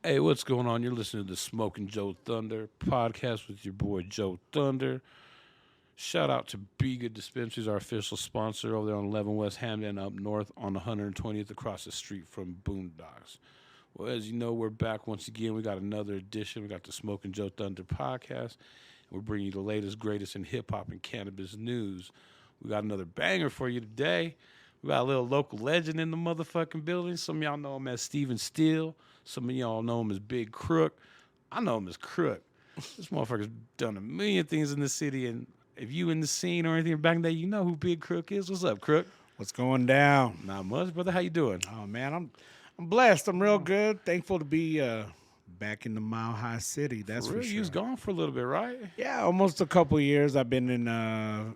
Hey, what's going on? You're listening to the Smoking Joe Thunder podcast with your boy Joe Thunder. Shout out to Be Good Dispensaries, our official sponsor over there on 11 West Hamden up north on 120th across the street from Boondocks. Well, as you know, we're back once again. We got another edition. We got the Smoking Joe Thunder podcast. We're bringing you the latest, greatest in hip hop and cannabis news. We got another banger for you today. We got a little local legend in the motherfucking building. Some of y'all know him as Steven Steele. Some of y'all know him as Big Crook. I know him as Crook. This motherfucker's done a million things in the city, and if you in the scene or anything back in the day, you know who Big Crook is. What's up, Crook? What's going down? Not much, brother. How you doing? Oh man, I'm blessed. I'm real good. Thankful to be back in the Mile High City. That's For for real, you sure. was gone for a little bit, right? Yeah, almost a couple years. I've been in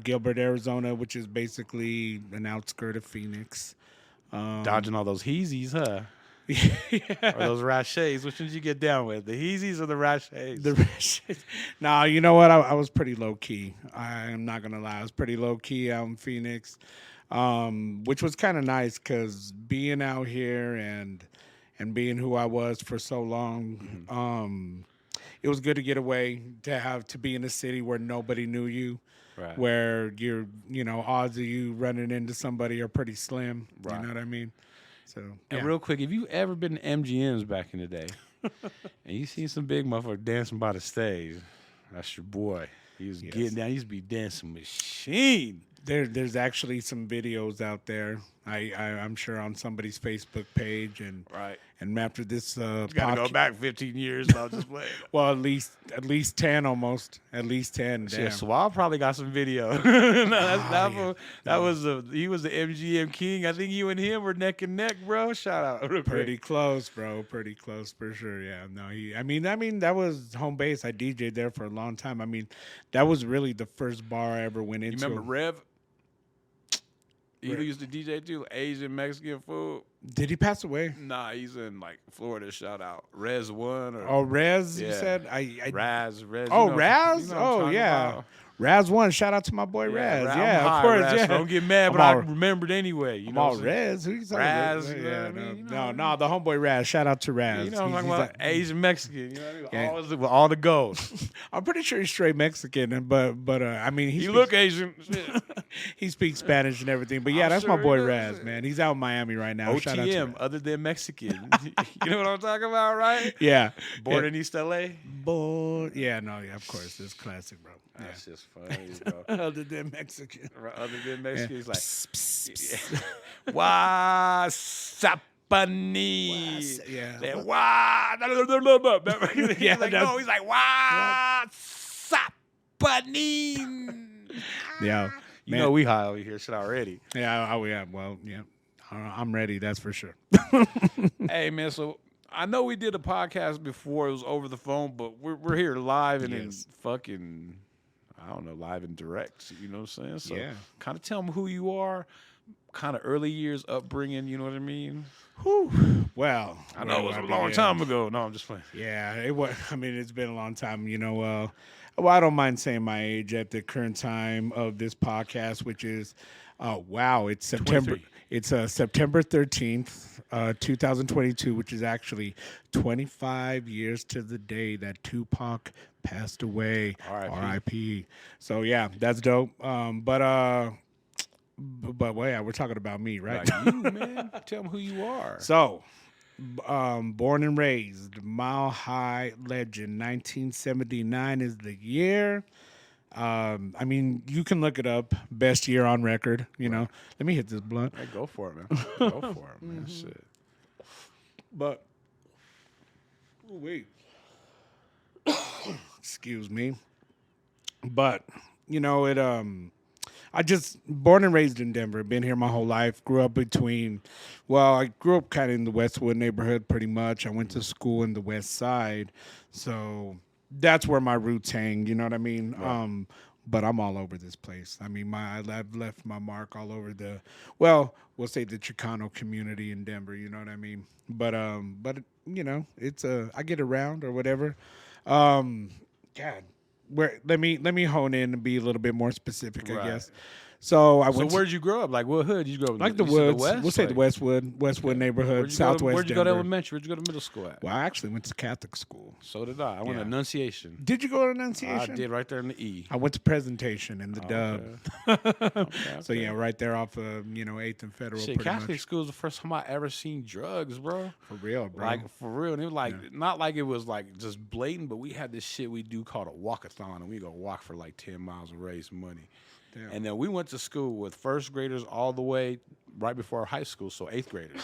Gilbert, Arizona, which is basically an outskirt of Phoenix. Dodging all those heezies, huh? Yeah. Or those rachets. Which one did you get down with? The heezies or the rachets? The Nah, you know what? I was pretty low key. I am not gonna lie. I was pretty low key out in Phoenix, which was kind of nice because being out here and being who I was for so long, it was good to get away to be in a city where nobody knew you, Right. where odds of you running into somebody are pretty slim. Right. You know what I mean? So And yeah. real quick, have you ever been to MGMs back in the day? And you seen some big motherfucker dancing by the stage? That's your boy. He was Yes. getting down. He used to be dancing machine. There's actually some videos out there. I'm sure on somebody's Facebook page Right. and after this Got to go back 15 years. And I was just playing. well at least 10 almost at least 10. Damn. Shit, Swab probably got some video. He was the MGM king. I think you and him were neck and neck, bro. Shout out. Real quick. Pretty close, bro. Pretty close for sure. Yeah. No, I mean that was home base. I DJ'd there for a long time. I mean, that was really the first bar I ever went You into. remember Rev? He used to DJ too, Asian Mexican food. Did he pass away? Nah, he's in like Florida. Shout out Rez One or Oh, Rez, you Yeah. said? Raz. Oh, you know, Raz? you know what I'm Oh, talking yeah. about. Raz one. Shout out to my boy Raz. Raz. Yeah, I'm of high, course. Raz, Yeah. so don't get mad, I'm but I all- remembered anyway. You I'm know all what I'm saying? Raz. Who you talking Raz, about? you know what I mean? You know No, the homeboy Raz. Shout out to Raz. You know what I'm talking He's about? Asian Mexican. You know what I mean? Yeah. With all the gold. I'm pretty sure he's straight Mexican, but I mean You look Asian. he speaks Spanish and everything. But yeah, I'm that's sure my he boy does. Raz, man. He's out in Miami right now. Shout out to OTM, Raz. other than Mexican. You know what I'm talking about, right? Yeah. Born in East LA. Yeah, no, yeah, of course. It's classic, bro. Yeah. That's just funny, bro. Other than Mexican. Other than Mexican, he's like, Psst, psst, psst. Wasapani. Yeah. Like, wah. He's Yeah, like, that's- no, he's like, wasapani. Yeah. You Man. know we high over here, shit already. Yeah, yeah, well, yeah. I'm ready, that's for sure. Hey, man, so I know we did a podcast before. It was over the phone, but we're here live and Yes. in fucking, I don't know, live and direct. You know what I'm saying? So Yeah. kind of tell them who you are, kind of early years upbringing, you know what I mean? Whew. Well, I know it was where a do I long begin? time ago. No, I'm just playing. Yeah, it was. I mean, it's been a long time. Well, I don't mind saying my age at the current time of this podcast, which is, wow, it's September. 23. It's September 13th, 2022, which is actually 25 years to the day that Tupac passed away. R.I.P.. R.I.P. So yeah, that's dope. But well, yeah, we're talking about me, right? Like you, man. Tell them who you are. So, born and raised, Mile High legend. 1979 is the year. I mean, you can look it up. Best year on record. You know. Let me hit this blunt. Hey, go for it, man. Go for it, man. Shit. But wait, excuse me. But it. I just born and raised in Denver. Been here my whole life. Grew up I grew up kind of in the Westwood neighborhood, pretty much. I went to school in the West Side, so that's where my roots hang. You know what I mean? Right. But I'm all over this place. I mean, I've left my mark all over we'll say the Chicano community in Denver. You know what I mean? But it's I get around or whatever. God. Let me hone in and be a little bit more specific, I Right. guess. So I So went where'd you grow up? Like what hood? Did you grow up like in the east of woods. West? We'll say the Like, Westwood neighborhood, Where'd Southwest you go to Denver. elementary? Where'd you go to middle school at? Well, I actually went to Catholic school. So did I. I went to Yeah. Annunciation. Did you go to I Annunciation? did right there in the E. I went to Presentation in the Dub. Okay, So yeah, right there off of 8th and Federal. Shit, pretty Catholic much. school was the first time I ever seen drugs, bro. For real, bro. Like for real, and it was like not like it was like just blatant, but we had this shit we do called a walkathon, and we go walk for like 10 miles and raise money. Damn. And then we went to school with first graders all the way right before high school, so 8th graders.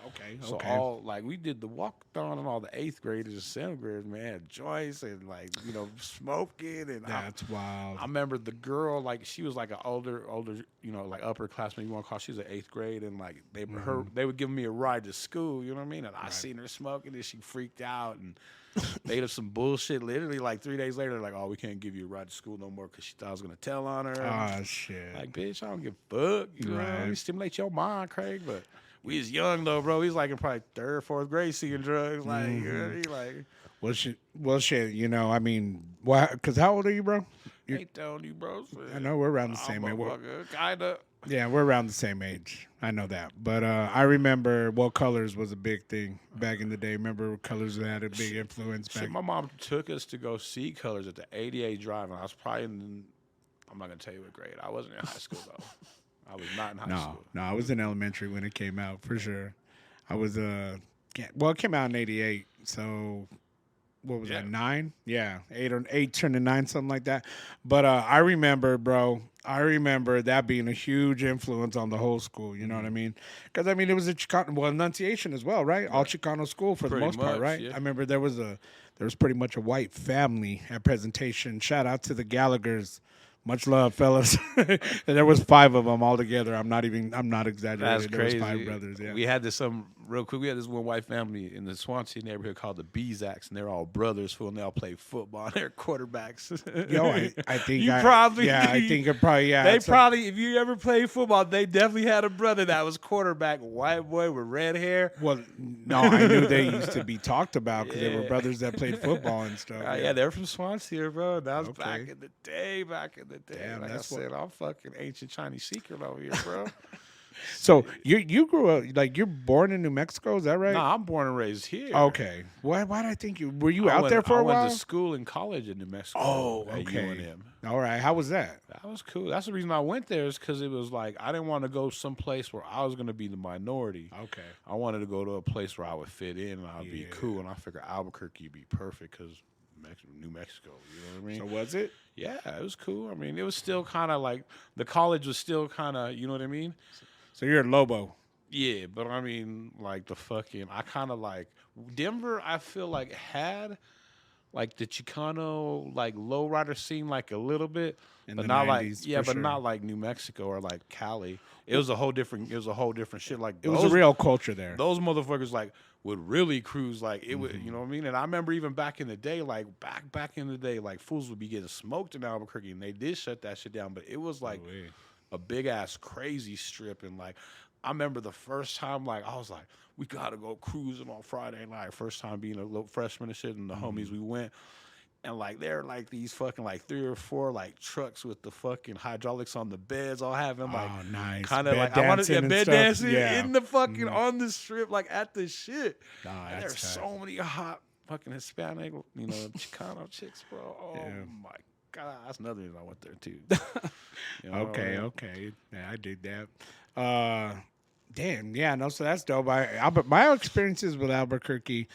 Okay. So all like we did the walkathon and all the 8th graders and 7th graders, man, had joints and like smoking and That's wild. I remember the girl, like she was like an older, like upperclassman, you want to call. She was in 8th grade, and like they would give me a ride to school. You know what I mean? And I seen her smoking, and she freaked out and made up some bullshit. Literally, like 3 days later, like, oh, we can't give you a ride to school no more because she thought I was gonna tell on her. Oh shit. Like, bitch, I don't give a fuck. You know, Right. you stimulate your mind, Craig. But we was young though, bro. He's like in probably 3rd or 4th grade seeing drugs. Like, you know what I mean? Like, Well, shit. I mean, why? Because how old are you, bro? ain't telling you, bro. I know we're around the same age. Kinda. Yeah, we're around the same age. I know that. But I remember, Colors was a big thing back in the day. Remember, Colors had a big influence back. Shit, my mom took us to go see Colors at the 88 Drive, and I was probably I'm not gonna tell you what grade. I wasn't in high school though. I was not in high school. No, I was in elementary when it came out for sure. I was it came out in '88, so what was that, 9? Yeah, 8 turning 9, something like that. But I remember, bro. I remember that being a huge influence on the whole school. You know what I mean? Because I mean, it was a Chicano, Annunciation as well, right? All Chicano school for the Pretty most part, much, right? yeah. I remember there was pretty much a white family at Presentation. Shout out to the Gallaghers. Much love, fellas. And there was 5 of them all together. I'm not exaggerating. That's there crazy. was 5 brothers. Yeah. We had this real quick. We had this one white family in the Swansea neighborhood called the Beesacks, and they're all brothers, and they all play football. They're quarterbacks. Yo, I think They probably, if you ever played football, they definitely had a brother that was quarterback, white boy with red hair. Well, no, I knew they used to be talked about because they were brothers that played football and stuff. Yeah, they're from Swansea, bro. That was Okay. back in the day. Damn, like I that's said, I'm fucking ancient Chinese secret over here, bro. So you grew up, like, you're born in New Mexico, is that right? Nah, I'm born and raised here. Okay. Why did I think were you out there for a while? I went to school and college in New Mexico. Oh, at okay. UNM. All right. How was that? That was cool. That's the reason I went there, is because it was like I didn't want to go someplace where I was going to be the minority. Okay. I wanted to go to a place where I would fit in and I'd be cool. And I figured Albuquerque would be perfect because New Mexico. You know what I mean? So was it? Yeah, it was cool. I mean, it was still kind of like the college was still kind of, you know what I mean? So you're a Lobo. Yeah, but I mean, like I kind of like Denver. I feel like had like the Chicano like lowrider scene like a little bit, In but the not 90s, like for but sure. not like New Mexico or like Cali. It was a whole different shit. Like It was a real culture there. those motherfuckers like would really cruise like it would, you know what I mean? And I remember even back in the day, like back in the day, like fools would be getting smoked in Albuquerque, and they did shut that shit down. But it was like a big ass crazy strip, and like I remember the first time, like I was like, we gotta go cruising on Friday night. First time being a little freshman and shit, and the homies we went. And like they're like these fucking like 3 or 4 like trucks with the fucking hydraulics on the beds, all having like nice. kind of Bed like I wanted dancing and bed stuff. dancing Yeah. in the fucking on the strip, like at the shit. Nah, And that's there's tight. so many hot fucking Hispanic, Chicano chicks, bro. Oh my god, that's another reason I went there too. You know, Okay. Yeah, I dig that. Damn, yeah, no, so that's dope. My experiences with Albuquerque,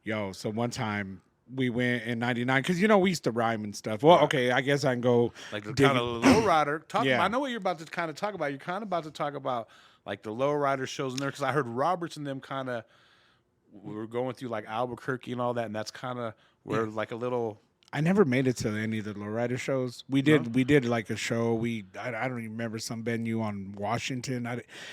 so one time we went in '99 because we used to rhyme and stuff. Well, okay, I guess I can go like the dig kind of lowrider. Yeah. I know what you're about to kind of talk about. You're kind of about to talk about like the lowrider shows in there because I heard Roberts and them kind of we were going through like Albuquerque and all that, and that's kind of where like a little. I never made it to any of the lowrider shows. We did like a show. I don't even remember some venue on Washington.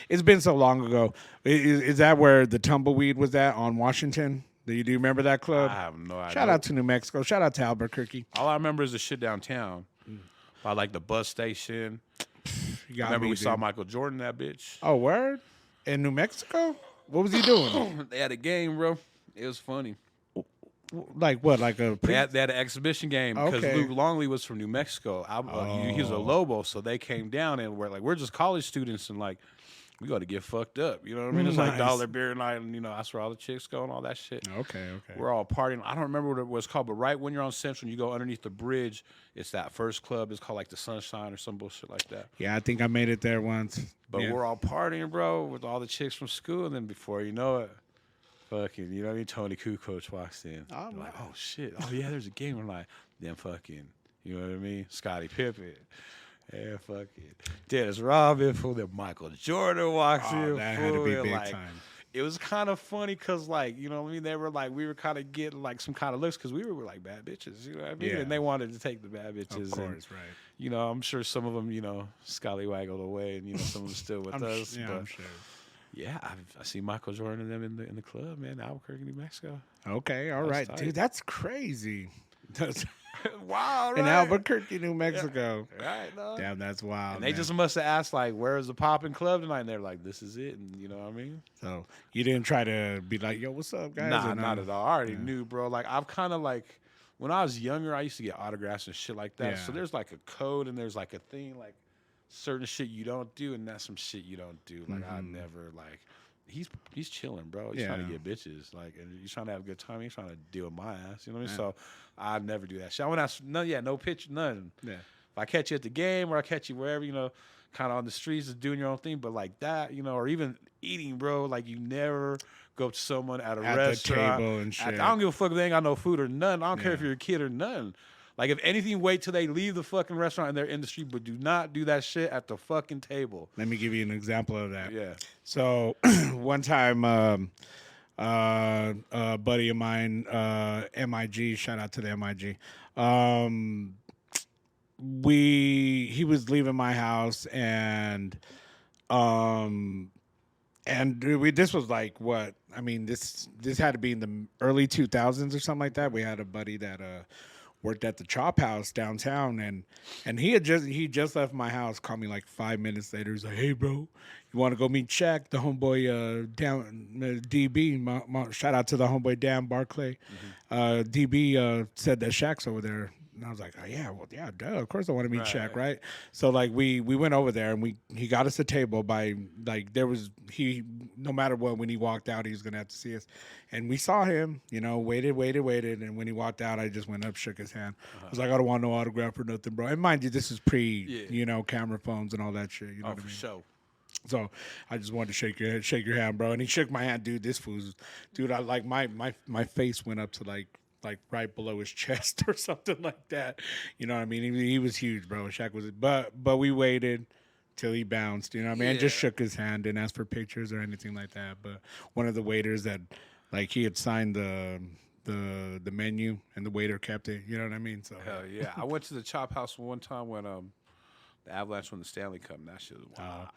It's been so long ago. Is that where the tumbleweed was at on Washington? Do you remember that club? I have no idea. Shout out to New Mexico. Shout out to Albuquerque. All I remember is the shit downtown, by like the bus station. You got Remember me, we saw dude. Michael Jordan, that bitch. Oh, word? In New Mexico? What was he doing? They had a game, bro. It was funny. Like what? Like a They had an exhibition game because Okay. Luke Longley was from New Mexico. He was a Lobo, so they came down and we're just college students and like we got to get fucked up. You know what I mean? It's like Nice. dollar beer night, and that's where all the chicks go and all that shit. Okay. We're all partying. I don't remember what it was called, but right when you're on Central, and you go underneath the bridge. It's that first club. It's called like the Sunshine or some bullshit like that. Yeah, I think I made it there once. But yeah. we're all partying, bro, with all the chicks from school, and then before you know it, fucking, you know what I mean? Tony Kukoc walks in. Oh, We're like, oh shit, oh yeah, there's a game. We're like, then fucking, you know what I mean? Scottie Pippen. Yeah, fucking Dennis Rodman, fool. Then Michael Jordan walks in. That fool, had to be and, big like, time. It was kind of funny because, like, you know what I mean? They were like, we were kind of getting like some kind of looks because we were like bad bitches, you know what I mean? Yeah. And they wanted to take the bad bitches. Of course, and, right. you know, I'm sure some of them, scallywaggled away, and some of them still with us. Yeah, but I'm sure. yeah, I see Michael Jordan and them in the club, man, Albuquerque, New Mexico. Okay, all right, tight. dude, that's crazy. Wow, In Albuquerque, New Mexico. Right, no. Damn, that's wild. And they man. just must have asked, like, where's the popping club tonight? And they're like, this is it. And you know what I mean? So you didn't try to be like, yo, what's up, guys? Nah, or not at all. I already knew, bro. Like, I've kind of like, when I was younger, I used to get autographs and shit like that. Yeah. So there's like a code and there's like a thing, like certain shit you don't do, and that's some shit you don't do. Like, I never, like, he's chilling, bro. He's trying to get bitches. Like, and he's trying to have a good time. He's trying to deal with my ass. You know what I mean? So I never do that shit. I wouldn't ask, no picture, nothing. Yeah. If I catch you at the game or I catch you wherever, kind of on the streets just doing your own thing, but like that, or even eating, bro, like you never go up to someone at a restaurant. The table and shit. I don't give a fuck if they ain't got no food or nothing. I don't care if you're a kid or nothing. Like, if anything, wait till they leave the fucking restaurant and they're in the street, but do not do that shit at the fucking table. Let me give you an example of that. Yeah. So one time, a buddy of mine, MIG, shout out to the MIG. He was leaving my house and this was like what? I mean, this had to be in the early 2000s or something like that. We had a buddy that worked at the Chop House downtown, and he just left my house. Called me like 5 minutes later. He's like, "Hey, bro, you want to go meet Shaq, the homeboy down DB? Shout out to the homeboy Dan Barclay. DB said that Shaq's over there." And I was like, "Oh yeah, well yeah, duh, of course I want to meet Shaq, right?" So like we went over there and he got us a table by like no matter what, when he walked out he was gonna have to see us, and we saw him, waited, and when he walked out I just went up, shook his hand. I was like, "I don't want no autograph or nothing, bro." And mind you, this is pre camera phones and all that shit. You know what I mean? Sure. So I just wanted to shake your hand, bro. And he shook my hand, dude. I like my face went up to like right below his chest or something like that. You know what I mean? He was huge, bro. Shaq was, but we waited till he bounced. You know what I mean? I just shook his hand, didn't ask for pictures or anything like that. But one of the waiters that, like, he had signed the menu and the waiter kept it. You know what I mean? So hell yeah. I went to the Chop House one time when the Avalanche won the Stanley Cup, and that shit was wild.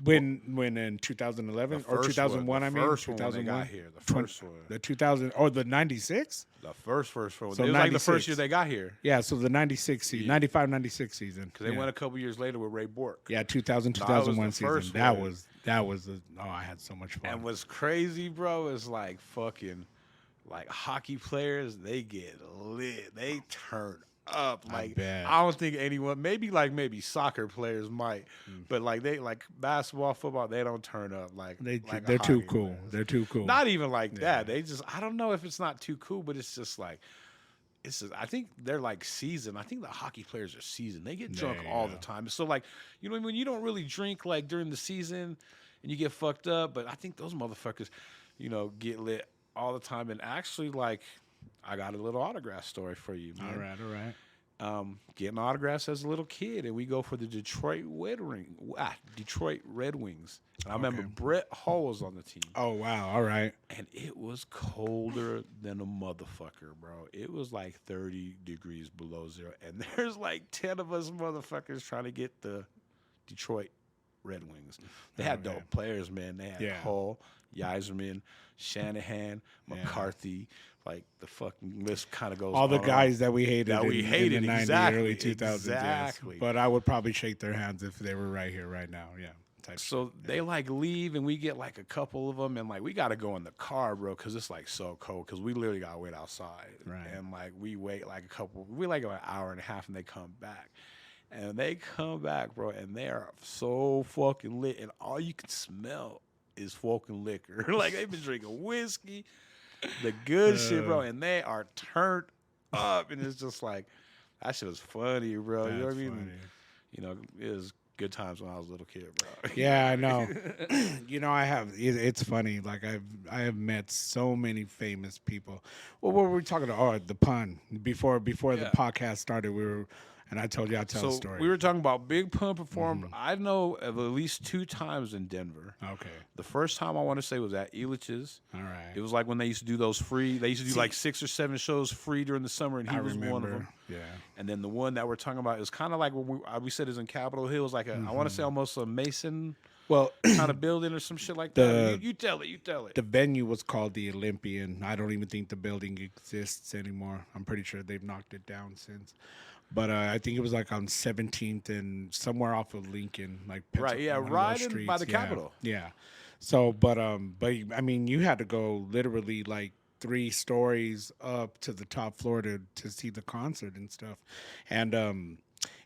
When in 2011 or 2001, I mean, 2001 got here, the first one, the 2000 or the 96, the first one. So it was like the first year they got here. Yeah, so the 96 season, 95-96 season, because they went a couple years later with Ray Bork. Yeah, 2001 season. That was I had so much fun. And what's crazy, bro, is like fucking like hockey players, they get lit, they turn up. Like, I don't think anyone, maybe soccer players might, but like basketball, football, they don't turn up like they're too cool. Players. They're too cool. Not even like that. They just, I don't know if it's not too cool, but it's just like, I think they're like seasoned. I think the hockey players are seasoned. They get drunk all the time. So like, when you don't really drink like during the season and you get fucked up, but I think those motherfuckers, get lit all the time. And actually, like, I got a little autograph story for you, man. All right. Getting autographs as a little kid, and we go for the Detroit Red Wings. And I remember Brett Hull was on the team. Oh, wow. All right. And it was colder than a motherfucker, bro. It was like 30 degrees below zero. And there's like 10 of us motherfuckers trying to get the Detroit Red Wings. They had dope players, man. They had Hull, Yzerman, Shanahan, McCarthy. Like, the fucking list kind of goes all the guys that we hated in the 90s, exactly, early 2000s. exactly. Yes. But I would probably shake their hands if they were right here, right now. Yeah. type So shit. they like leave, and we get like a couple of them, and like we got to go in the car, bro, because it's like so cold. Because we literally got to wait outside, Right. and like we wait like we like an hour and a half, and they come back, and they come back, bro, and they are so fucking lit, and all you can smell is fucking liquor. Like they've been drinking whiskey, the good shit, bro, and they are turned up, and it's just like that shit was funny, bro. You know what I That's mean? funny. You know, it was good times when I was a little kid, bro. Yeah, I know. You know, I have. It's funny. Like I have met so many famous people. Well, what were we talking about? Oh, the pun. Before the Yeah. podcast started, and I told you I'd tell a So story. we were talking about Big Pun performed. I know of at least 2 times in Denver. Okay. The first time I want to say was at Elitch's. All right. It was like when they used to do those free. They used to do like 6 or 7 shows free during the summer, and he I was remember. one of them. Yeah. And then the one that we're talking about is kind of like when we said is in Capitol Hill. It's like I want to say almost a Mason Well, kind of building or some shit like that. You tell it. You tell it. the venue was called the Olympian. I don't even think the building exists anymore. I'm pretty sure they've knocked it down since. But I think it was like on 17th and somewhere off of Lincoln, like Right, yeah, one of those right by streets. the Yeah, Capitol. Yeah. So, but I mean, you had to go literally like 3 stories up to the top floor to see the concert and stuff, and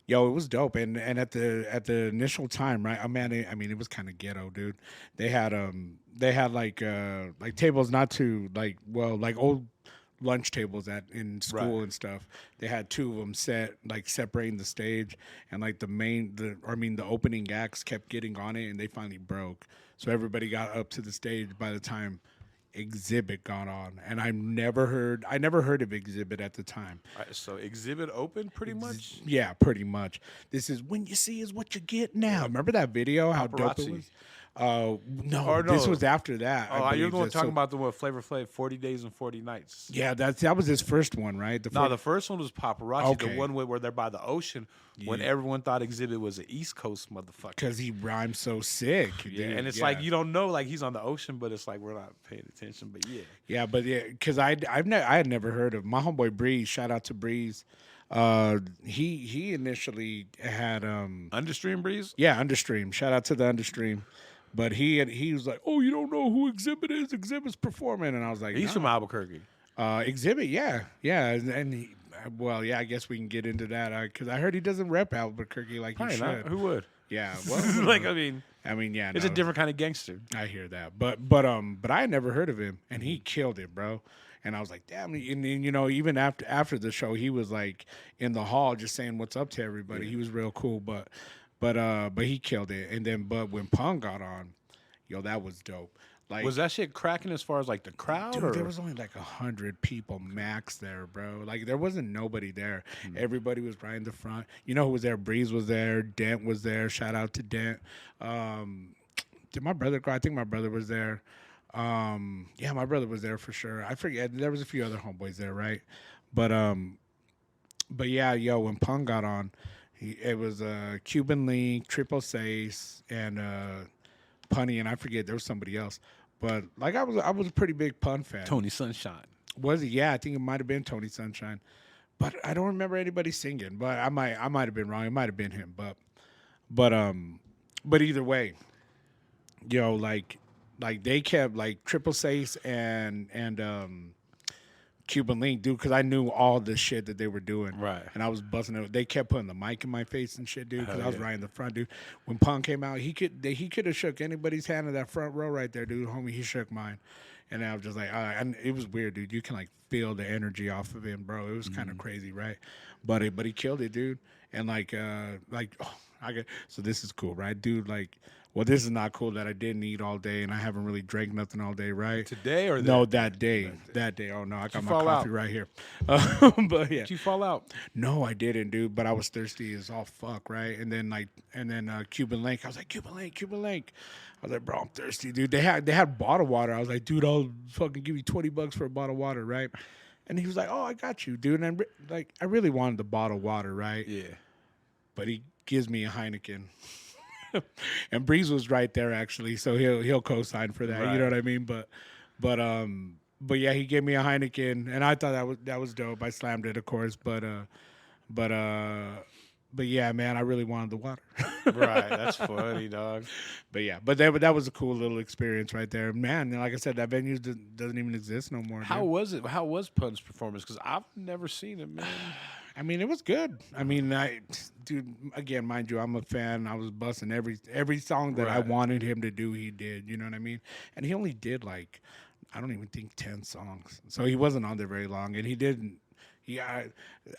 yo, it was dope. And at the initial time, right? I mean, it was kind of ghetto, dude. They had like tables not too like old lunch tables in school Right. and stuff. They had 2 of them set like separating the stage, and like the opening acts kept getting on it, and they finally broke. So everybody got up to the stage by the time Exhibit got on, and I never heard of Exhibit at the time. All right, so Exhibit open pretty much. Yeah, pretty much. This is when you see is what you get now. Remember that video? How dope it Paparazzi. was. No, Or this no. was after that. I Oh, you're believe going that. talking So- about the one Flavor Flav 40 Days and 40 Nights. Yeah, that was his first one, right? No, the first one was Paparazzi, Okay. the one where they're by the ocean when everyone thought Exhibit was an East Coast motherfucker. because he rhymes so sick. Yeah, dude. and it's like you don't know like he's on the ocean, but it's like we're not paying attention. But yeah, because I had never heard of my homeboy Breeze. Shout out to Breeze. He initially had Understream Breeze. yeah, Understream. Shout out to the Understream. But he was like, oh, you don't know who Exhibit is? Exhibit's performing, and I was like, He's nah. from Albuquerque. Exhibit, yeah, and he, well, yeah, I guess we can get into that because I heard he doesn't rep Albuquerque like Probably he not. should. Who would? Yeah, well, Like I mean, yeah, it's a different kind of gangster. I hear that, but I had never heard of him, and he killed it, bro. And I was like, damn. And then, you know, even after the show, he was like in the hall just saying what's up to everybody. Yeah. He was real cool, but he killed it. And then, but when Punk got on, yo, that was dope. Like, Was that shit cracking as far as like the crowd? dude, or? there was only like 100 people max there, bro. Like there wasn't nobody there. Hmm. Everybody was right in the front. You know who was there? Breeze was there. Dent was there. Shout out to Dent. Did my brother go? I think my brother was there. Yeah, my brother was there for sure. I forget. There was a few other homeboys there, right? But yeah, yo, when Punk got on, it was Cuban Link, Triple Seis, and Punny, and I forget there was somebody else. But like I was a pretty big Pun fan. Tony Sunshine. Was it? Yeah, I think it might have been Tony Sunshine, but I don't remember anybody singing. But I might have been wrong. It might have been him. But either way, yo, like they kept like Triple Seis and Cuban Link, dude, because I knew all the shit that they were doing. Right. And I was busting it. They kept putting the mic in my face and shit, dude, because Hell I was yeah. right in the front, dude. When Punk came out, he could have shook anybody's hand in that front row right there, dude. Homie, he shook mine. And I was just like, and it was weird, dude. You can like feel the energy off of him, bro. It was kind of crazy, right? But he killed it, dude. And so this is cool, right, dude? Like, well, this is not cool that I didn't eat all day and I haven't really drank nothing all day, right? Today or No, that? that day. That day. Oh no, I got you my fall coffee out? right here. But yeah, Did you fall out? no, I didn't, dude. But I was thirsty as all fuck, right? And then Cuban Link, I was like, Cuban Link. I was like, bro, I'm thirsty, dude. They had bottled water. I was like, dude, I'll fucking give you $20 for a bottle of water, right? And he was like, oh, I got you, dude. And I really wanted the bottled water, right? Yeah. But he gives me a Heineken. And Breeze was right there actually, so he'll co-sign for that. Right. You know what I mean? But yeah, he gave me a Heineken, and I thought that was dope. I slammed it, of course, but yeah, man, I really wanted the water. Right. That's funny, dog. But yeah, that was a cool little experience right there, man. And like I said, that venue doesn't even exist no more. How Dude. was it? How was Pun's performance? Because I've never seen it, man. I mean, it was good. I mean, dude, again, mind you, I'm a fan. I was busting every song that I Right. wanted him to do. He did. You know what I mean? And he only did like, I don't even think 10 songs. So he wasn't on there very long, and he didn't. Yeah,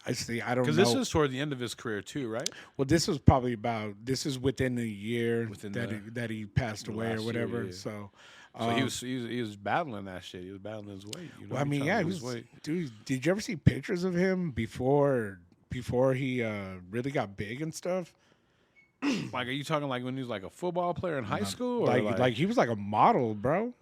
I see. I don't know. Because this was toward the end of his career too, right? Well, this is within the year Within that he passed away or last year, whatever. yeah. So, So he was battling that shit. He was battling his weight. You know, well, I mean, trying yeah, to he lose was, weight. dude. Did you ever see pictures of him before he really got big and stuff? Like, are you talking like when he was like a football player in high school, or Like he was like a model, bro.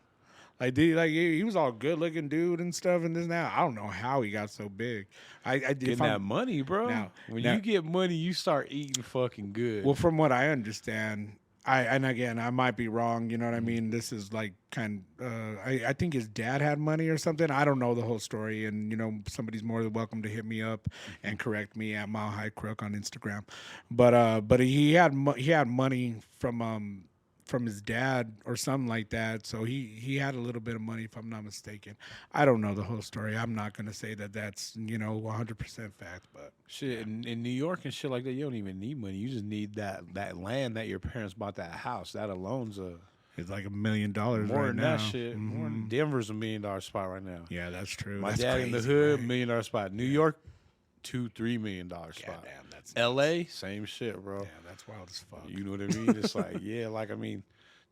He was all good looking dude and stuff and this and that. I don't know how he got so big. getting that money, bro? When you get money, you start eating fucking good. Well, from what I understand, and again, I might be wrong. You know what I mean? This is like I think his dad had money or something. I don't know the whole story, and somebody's more than welcome to hit me up and correct me at Mile High Crook on Instagram. But he had money from his dad or something like that. So he had a little bit of money, if I'm not mistaken. I don't know the whole story. I'm not gonna say that that's 100% fact, but shit in New York and shit like that, you don't even need money. You just need that land that your parents bought. That house, that alone's it's like $1 million more right than now. that shit. More than Denver's $1 million spot right now. Yeah, that's true. My That's dad in the crazy, hood, right? $1 million spot. New York, $2-3 million spot. Goddamn, that's L.A. same shit, bro. yeah, that's wild as fuck. You know what I mean? It's like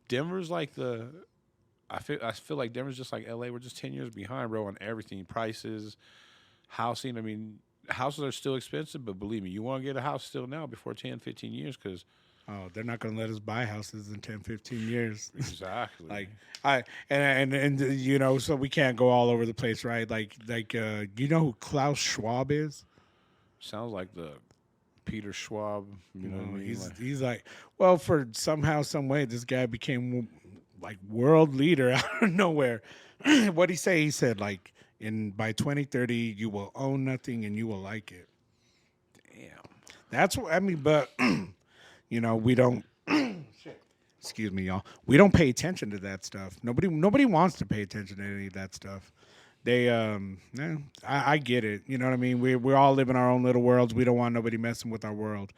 Denver's like I feel like Denver's just like LA. We're just 10 years behind, bro, on everything. Prices, housing. I mean, houses are still expensive, but believe me, you want to get a house still now before 10, 15 years because Oh, they're not going to let us buy houses in 10, 15 years. exactly. So we can't go all over the place, right? You know who Klaus Schwab is? Sounds like the Peter Schwab. You know what I mean? He's like, well, for somehow, some way, this guy became like world leader out of nowhere. What'd he say? He said like, by 2030, you will own nothing and you will like it. Damn. That's what I mean, but we don't. Excuse me, y'all. We don't pay attention to that stuff. Nobody wants to pay attention to any of that stuff. They, I get it. You know what I mean? We all live in our own little worlds. We don't want nobody messing with our world,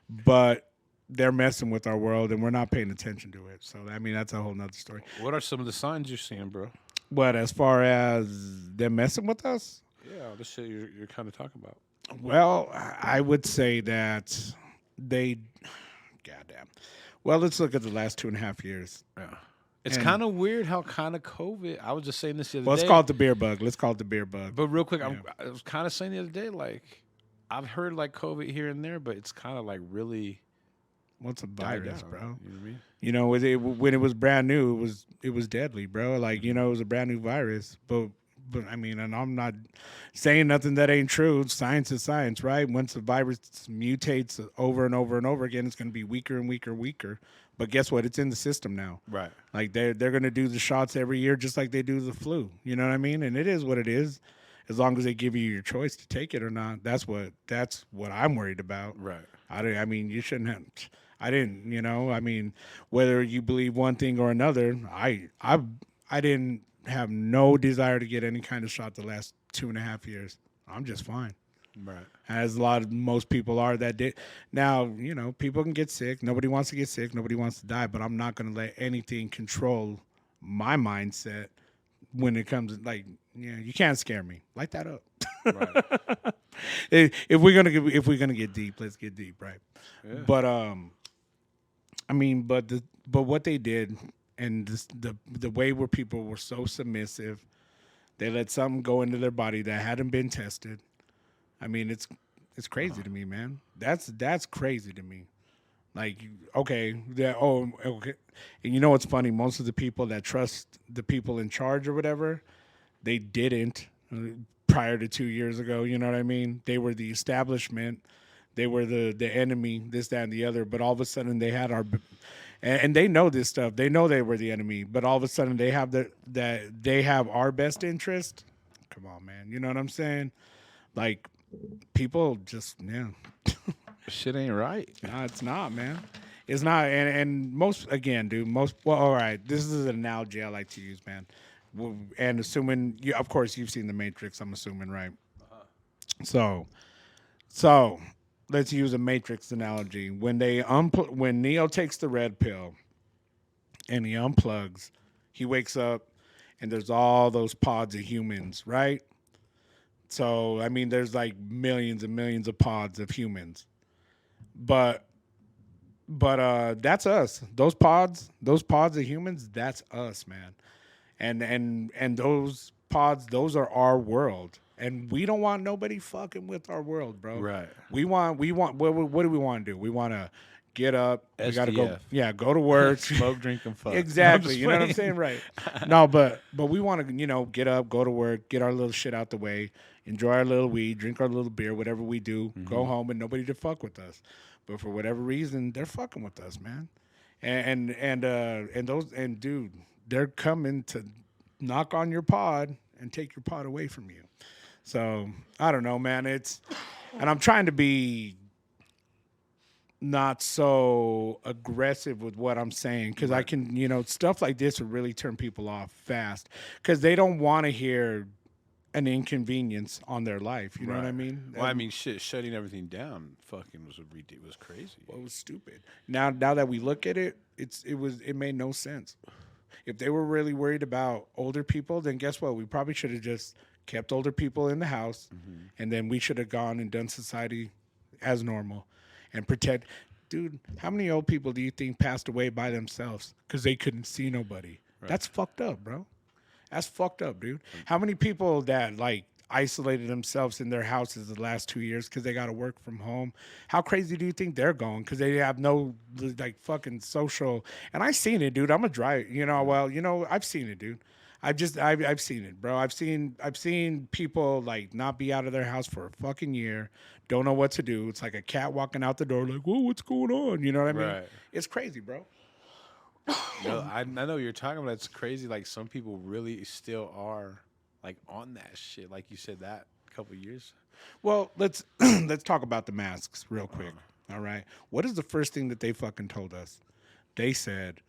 but they're messing with our world, and we're not paying attention to it. So I mean, that's a whole nother story. What are some of the signs you're seeing, bro? But as far as them messing with us, Yeah, the shit you're kind of talking about. well, I would say that they, goddamn. Well, let's look at the last 2.5 years. Yeah. It's And- kind of weird how kind of COVID. I was just saying this the other Well, day. let's call it the beer bug. Let's call it the beer bug. But real quick, I was kind of saying the other day, like I've heard like COVID here and there, but it's kind of like really What's a died virus, down, bro? You know what I mean? When it was brand new, it was deadly, bro. Like it was a brand new virus. But I mean, and I'm not saying nothing that ain't true. Science is science, right? Once the virus mutates over and over and over again, it's going to be weaker and weaker and weaker. But guess what? It's in the system now. Right. Like they're going to do the shots every year, just like they do the flu. You know what I mean? And it is what it is. As long as they give you your choice to take it or not, that's what I'm worried about. Right. I mean, you shouldn't have. I didn't. I mean, whether you believe one thing or another, I didn't have no desire to get any kind of shot the last 2.5 years. I'm just fine. Right. As most people are that day. Now, people can get sick. Nobody wants to get sick. Nobody wants to die. But I'm not going to let anything control my mindset when it comes you can't scare me. Light that up. Right. If we're gonna get deep, let's get deep, right? Yeah. But I mean, but what they did and the way where people were so submissive, they let something go into their body that hadn't been tested. I mean, it's crazy to me, man. That's crazy to me. Like, okay, okay. And you know what's funny? Most of the people that trust the people in charge or whatever, they didn't prior to 2 years ago. You know what I mean? They were the establishment. They were the enemy, this, that, and the other. But all of a sudden, they had and they know this stuff. They know they were the enemy. But all of a sudden, they have that they have our best interest. Come on, man. You know what I'm saying? Like, people just, yeah. Shit ain't right. No, it's not, man. It's not. And most, again, dude, most, well, all right, this is an analogy I like to use, man. And assuming, you, of course, you've seen The Matrix, I'm assuming, right? So, so let's use a Matrix analogy. When when Neo takes the red pill and he unplugs, he wakes up and there's all those pods of humans, right? So, I mean, there's like millions and millions of pods of humans. But that's us. Those pods of humans, that's us, man. And those pods, those are our world. And we don't want nobody fucking with our world, bro. Right. We want what do we want to do? We want to get up, we got to go, SDF. yeah, go to work. Smoke, drink, and fuck. Exactly. I'm You know what I'm just saying? Right. No, but we want to, get up, go to work, get our little shit out the way, enjoy our little weed, drink our little beer, whatever we do, go home and nobody to fuck with us. But for whatever reason, they're fucking with us, man. And dude, they're coming to knock on your pod and take your pod away from you. So I don't know, man. And I'm trying to be not so aggressive with what I'm saying because I can, stuff like this will really turn people off fast because they don't want to hear an inconvenience on their life. You know what I mean? Well, I mean, shit, shutting everything down, fucking was crazy. Well, it was stupid. Now that we look at it, it made no sense. If they were really worried about older people, then guess what? We probably should have just kept older people in the house, and then we should have gone and done society as normal and protect. Dude, how many old people do you think passed away by themselves because they couldn't see nobody? Right. That's fucked up, bro. That's fucked up, dude. How many people that like isolated themselves in their houses the last 2 years because they got to work from home? How crazy do you think they're going? Because they have no like fucking social. And I've seen it, dude. I'm a driver. I've seen it, dude. I've seen it, bro. I've seen people like not be out of their house for a fucking year, don't know what to do. It's like a cat walking out the door, like, whoa, what's going on? You know what I mean? Right. It's crazy, bro. I know you're talking about. It's crazy. Like some people really still are like on that shit. Like you said that a couple years. Well, let's talk about the masks real quick. All right. What is the first thing that they fucking told us? They said,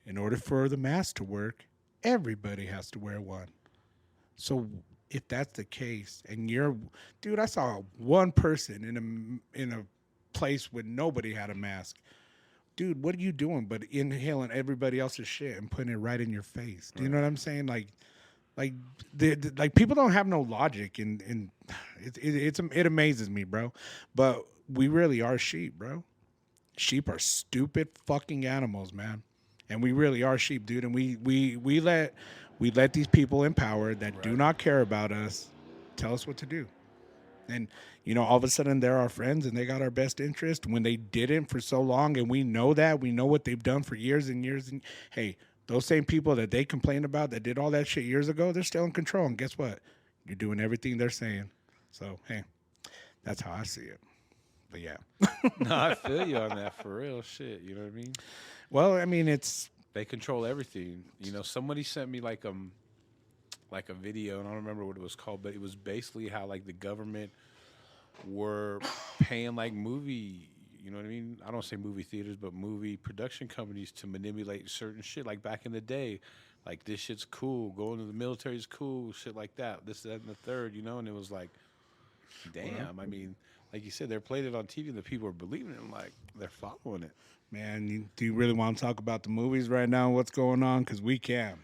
in order for the mask to work, everybody has to wear one. So if that's the case, and dude, I saw one person in a place where nobody had a mask. Dude, what are you doing but inhaling everybody else's shit and putting it right in your face? Do you know what I'm saying? Like people don't have no logic, and it amazes me, bro. But we really are sheep, bro. Sheep are stupid fucking animals, man. And we really are sheep, dude. And we let these people in power that do not care about us tell us what to do. And, all of a sudden they're our friends and they got our best interest when they didn't for so long. And we know that. We know what they've done for years and years. And, hey, those same people that they complained about that did all that shit years ago, they're still in control. And guess what? You're doing everything they're saying. So, hey, that's how I see it. But, yeah. No, I feel you on that for real shit. You know what I mean? Well, I mean, they control everything. Somebody sent me like a video, and I don't remember what it was called, but it was basically how like the government were paying like movie, you know what I mean? I don't say movie theaters, but movie production companies to manipulate certain shit. Like back in the day, like this shit's cool, going to the military is cool, shit like that. This, that, and the third, and it was like, damn. I mean, like you said, they're playing it on TV, and the people are believing it, and like they're following it. Man, do you really want to talk about the movies right now? What's going on? Because we can.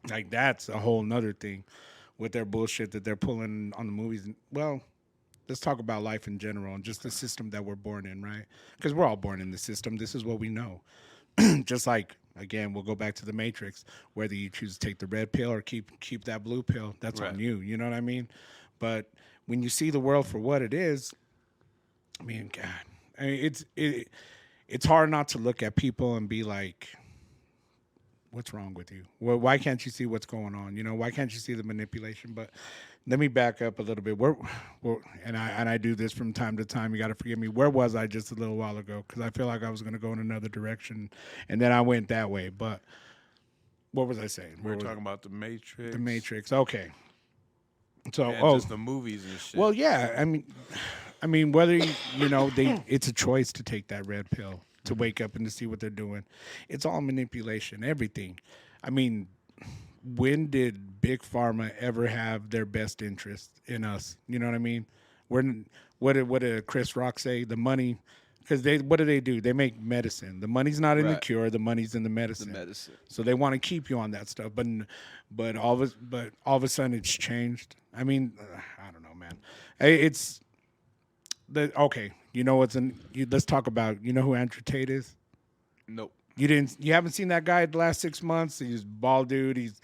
Like, that's a whole nother thing with their bullshit that they're pulling on the movies. Well, let's talk about life in general and just the system that we're born in, right? Because we're all born in the system. This is what we know. Just like, again, we'll go back to the Matrix. Whether you choose to take the red pill or keep that blue pill, that's on you. You know what I mean? But when you see the world for what it is, I mean, God, I mean, it's hard not to look at people and be like, what's wrong with you? Well, why can't you see what's going on? Why can't you see the manipulation? But let me back up a little bit. And I do this from time to time. You got to forgive me. Where was I just a little while ago? Because I feel like I was going to go in another direction, and then I went that way. But what was I saying? We were talking about the Matrix. The Matrix. Okay. So, just the movies and shit. Well, yeah. I mean, I mean, whether it's a choice to take that red pill, to wake up and to see what they're doing. It's all manipulation, everything. I mean, when did Big Pharma ever have their best interest in us? You know what I mean? When what did Chris Rock say? The money, because they what do? They make medicine. The money's not in the Right. cure. The money's in the The medicine. medicine. So they want to keep you on that stuff. But all of a sudden it's changed. I mean, I don't know, man. It's the okay. You know what's in? Let's talk about. You know who Andrew Tate is? Nope. You haven't seen that guy the last 6 months. He's a bald dude. He's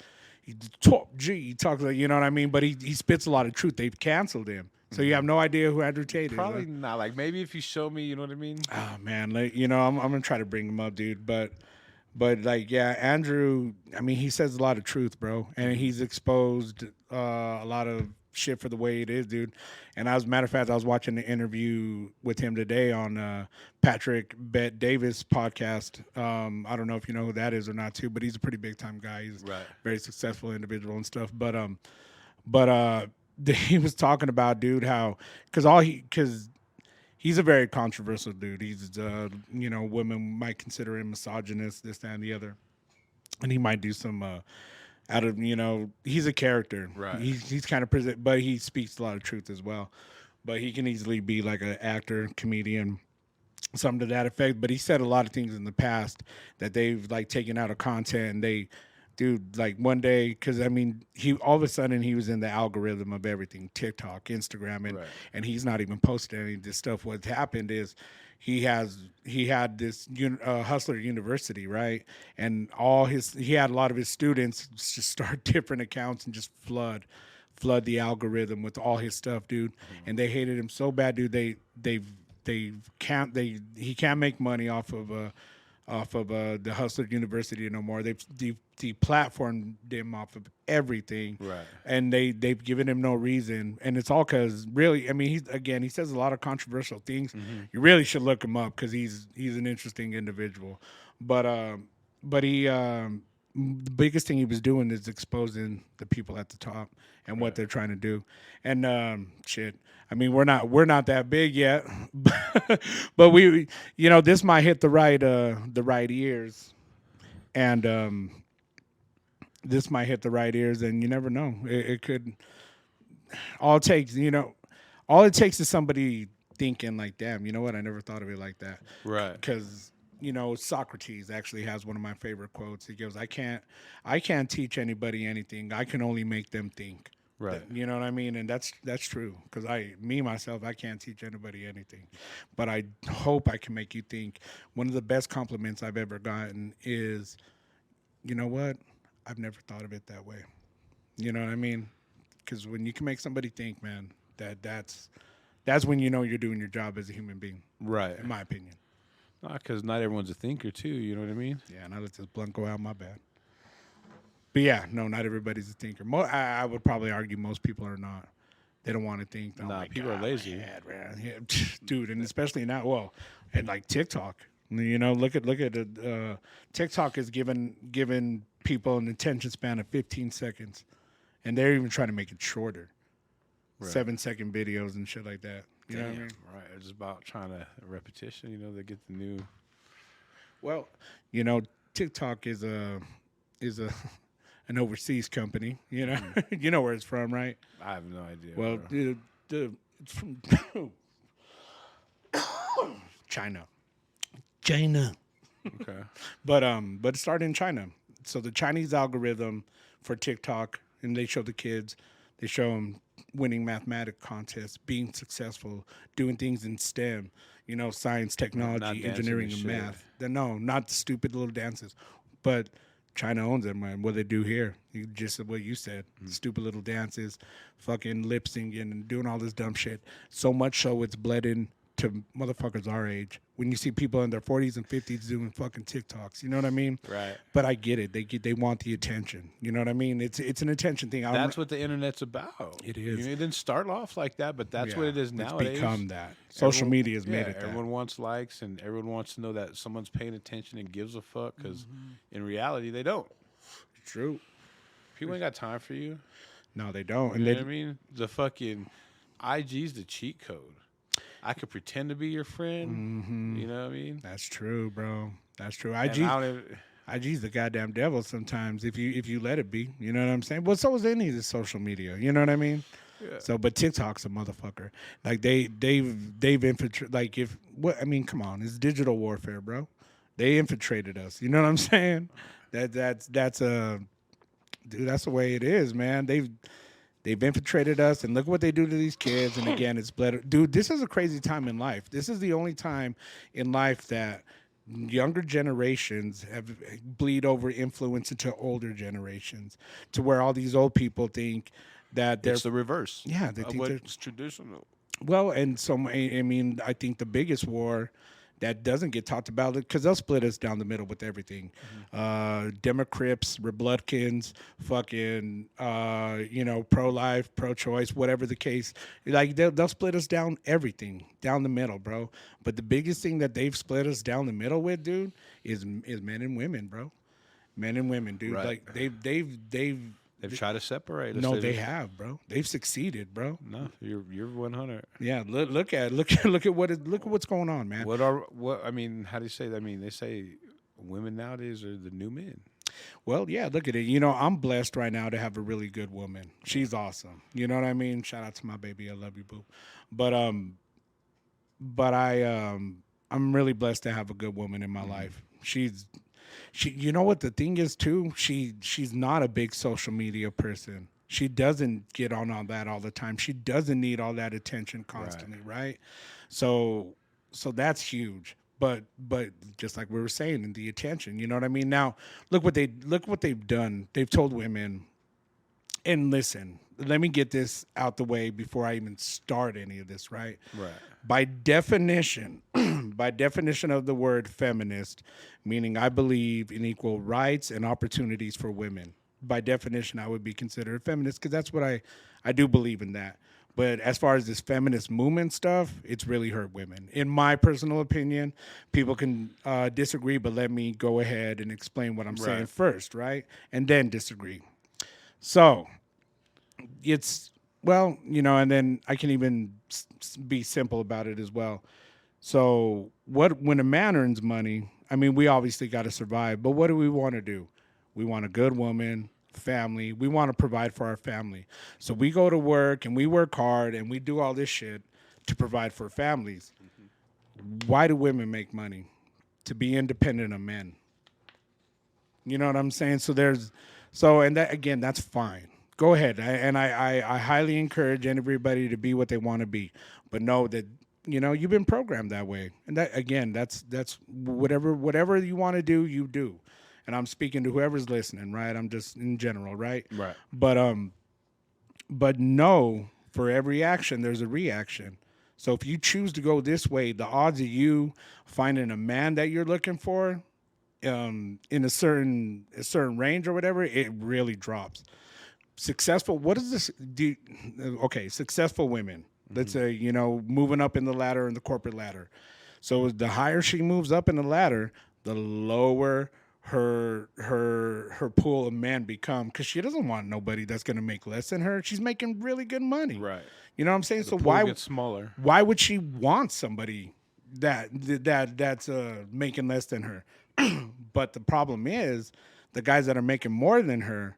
top G. He talks like, you know what I mean. But he spits a lot of truth. They've canceled him, so you have no idea who Andrew Tate Probably is. not. Like maybe if you show me, you know what I mean? Oh man, like, I'm gonna try to bring him up, dude. But like, yeah, Andrew. I mean, he says a lot of truth, bro, and he's exposed a lot of shit for the way it is, dude. And as a matter of fact, I was watching the interview with him today on Patrick Bet Davis podcast. I don't know if you know who that is or not, too, but he's a pretty big time guy. He's Right. a very successful individual and stuff. But he was talking about, dude, how because he's a very controversial dude. He's women might consider him misogynist, this, that, and the other, and he might do some out of he's a character. Right. He's kind of present, but he speaks a lot of truth as well. But he can easily be like an actor, comedian, something to that effect. But he said a lot of things in the past that they've like taken out of content, and dude, like one day, because I mean, he all of a sudden he was in the algorithm of everything, TikTok, Instagram, and Right. and he's not even posting any of this stuff. What happened is he had this Hustler University, right, and he had a lot of his students just start different accounts and just flood the algorithm with all his stuff, dude. And they hated him so bad, dude. He can't make money off of the Hustler University no more. They've deplatformed him off of everything, Right. and they've given him no reason, and it's all because really, I mean, he says a lot of controversial things. You really should look him up because he's an interesting individual, but the biggest thing he was doing is exposing the people at the top and what they're trying to do, and shit. I mean, we're not that big yet, but we, this might hit the right ears, and this might hit the right ears, and you never know. It could. All it takes is somebody thinking like, damn, you know what? I never thought of it like that. Right. Because Socrates actually has one of my favorite quotes. He goes, I can't teach anybody anything. I can only make them think. Right. You know what I mean? And that's true. Because myself, I can't teach anybody anything. But I hope I can make you think. One of the best compliments I've ever gotten is, you know what? I've never thought of it that way. You know what I mean? Because when you can make somebody think, man, that's when you know you're doing your job as a human being. Right. In my opinion. Because not everyone's a thinker too. You know what I mean? Yeah, and I let this blunt go out. My bad. But yeah, no, not everybody's a thinker. I would probably argue most people are not. They don't want to think. Oh Nah, my people God, are lazy. my head, man. Yeah, dude, and especially now. Well, and like TikTok. Look at TikTok is given people an attention span of 15 seconds, and they're even trying to make it shorter, Right. 7-second videos and shit like that. You know what I mean? Right. It's just about trying to repetition. They get the new. Well, TikTok is an overseas company. You know where it's from, right? I have no idea. Well, bro. it's from China. China. Okay. But it started in China. So the Chinese algorithm for TikTok, and they show the kids, they show them winning mathematic contests, being successful, doing things in STEM, science, technology, dancing engineering, and and shit. math. No, not the stupid little dances. But China owns them, man. What they do here, just what you said, stupid little dances, fucking lip syncing and doing all this dumb shit. So much so it's bled in to motherfuckers our age. When you see people in their 40s and 50s doing fucking TikToks, you know what I mean? Right. But I get it. They want the attention. You know what I mean? It's an attention thing. That's what the internet's about. It is. It didn't start off like that, but that's what it is nowadays. It's become that. Social media has made it that. Everyone wants likes, and everyone wants to know that someone's paying attention and gives a fuck. Because in reality, they don't. True. People ain't got time for you. No, they don't. You And know what I mean? The fucking IG's the cheat code. I could pretend to be your friend. You know what I mean? That's true, bro. That's true. And I don't even, IG's the goddamn devil sometimes if you let it be. You know what I'm saying? Well, so is any of the social media. You know what I mean? yeah. So, but TikTok's a motherfucker. Like they've infiltrated. Like if what I mean, come on, it's digital warfare, bro. They infiltrated us. You know what I'm saying? That's a dude. That's the way it is, man. They've infiltrated us, and look what they do to these kids. And again, it's bled. Dude, this is a crazy time in life. This is the only time in life that younger generations have bleed over influence into older generations, to where all these old people think that they're It's the reverse. yeah they Of think they're what's traditional. well, and so I mean, I think the biggest war that doesn't get talked about it because they'll split us down the middle with everything. Democrats, Republicans, fucking, pro-life, pro-choice, whatever the case. Like they'll split us down everything down the middle, bro. But the biggest thing that they've split us down the middle with, dude, is men and women, bro. Men and women, dude. Right. Like they've Tried to separate us. no, they have, bro. They've succeeded, bro. No, you're 100. Yeah, look at what's going on, man. What I mean, how do you say that? I mean, they say women nowadays are the new men. Well, yeah, look at it. You know, I'm blessed right now to have a really good woman. She's awesome. You know what I mean? Shout out to my baby. I love you, boo. But I'm really blessed to have a good woman in my life. She you know what the thing is too? She's not a big social media person. She doesn't get on all that all the time. She doesn't need all that attention constantly, right? So that's huge. But just like we were saying, in the attention, you know what I mean? Now, look what they've done. They've told women, and listen, let me get this out the way before I even start any of this, right? Right. By definition, by definition of the word feminist, meaning I believe in equal rights and opportunities for women. By definition, I would be considered a feminist because that's what I do believe in that. But as far as this feminist movement stuff, it's really hurt women. In my personal opinion, people can disagree, but let me go ahead and explain what I'm saying first, right? And then disagree. So it's, well, you know, and then I can even be simple about it as well. So when a man earns money, I mean, we obviously got to survive, but what do we want to do? We want a good woman, family. We want to provide for our family. So we go to work and we work hard and we do all this shit to provide for families. Why do women make money? To be independent of men. You know what I'm saying? And that, again, that's fine. Go ahead. I highly encourage everybody to be what they want to be, but know that, you know, you've been programmed that way. And that, again, that's whatever you want to do, you do. And I'm speaking to whoever's listening, right? I'm just in general, right? Right. But know for every action, there's a reaction. So if you choose to go this way, the odds of you finding a man that you're looking for, in a certain range or whatever, it really drops. Successful. What is this? Okay, successful women. Let's say, you know, moving up in the ladder, in the corporate ladder. So the higher she moves up in the ladder, the lower her pool of men become, because she doesn't want nobody that's going to make less than her. She's making really good money. Right. You know what I'm saying? The So pool gets smaller. Why would she want somebody that's making less than her? But the problem is, the guys that are making more than her,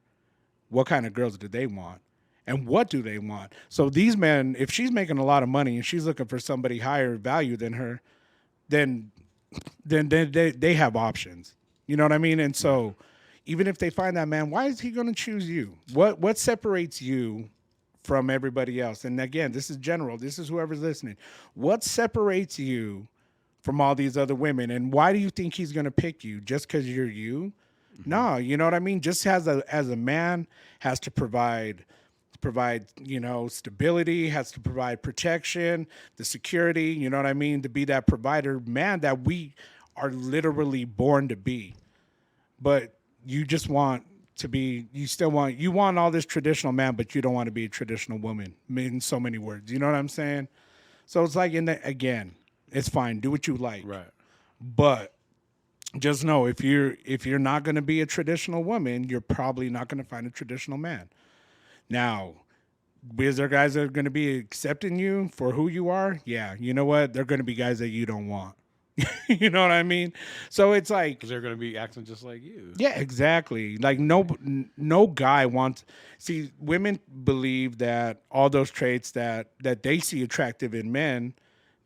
what kind of girls do they want? And what do they want? So these men, if she's making a lot of money and she's looking for somebody higher value than her, then they have options. You know what I mean? And so even if they find that man, why is he going to choose you? What separates you from everybody else? And again, this is general. This is whoever's listening. What separates you from all these other women? And why do you think he's going to pick you? Just because you're you? No, you know what I mean? Just as a man has to provide, you know, stability, has to provide protection, the security, you know what I mean? To be that provider, man, that we are literally born to be. But you just want to be, you want all this traditional man, but you don't want to be a traditional woman, in so many words. You know what I'm saying? So it's like, again, it's fine. Do what you like. Right. But just know, if you're not going to be a traditional woman, you're probably not going to find a traditional man. Now, Is there guys that are going to be accepting you for who you are? Yeah. You know what? They're going to be guys that you don't want. You know what I mean? So it's like, Because they're going to be acting just like you. yeah, exactly. Like no guy wants. See, women believe that all those traits that they see attractive in men,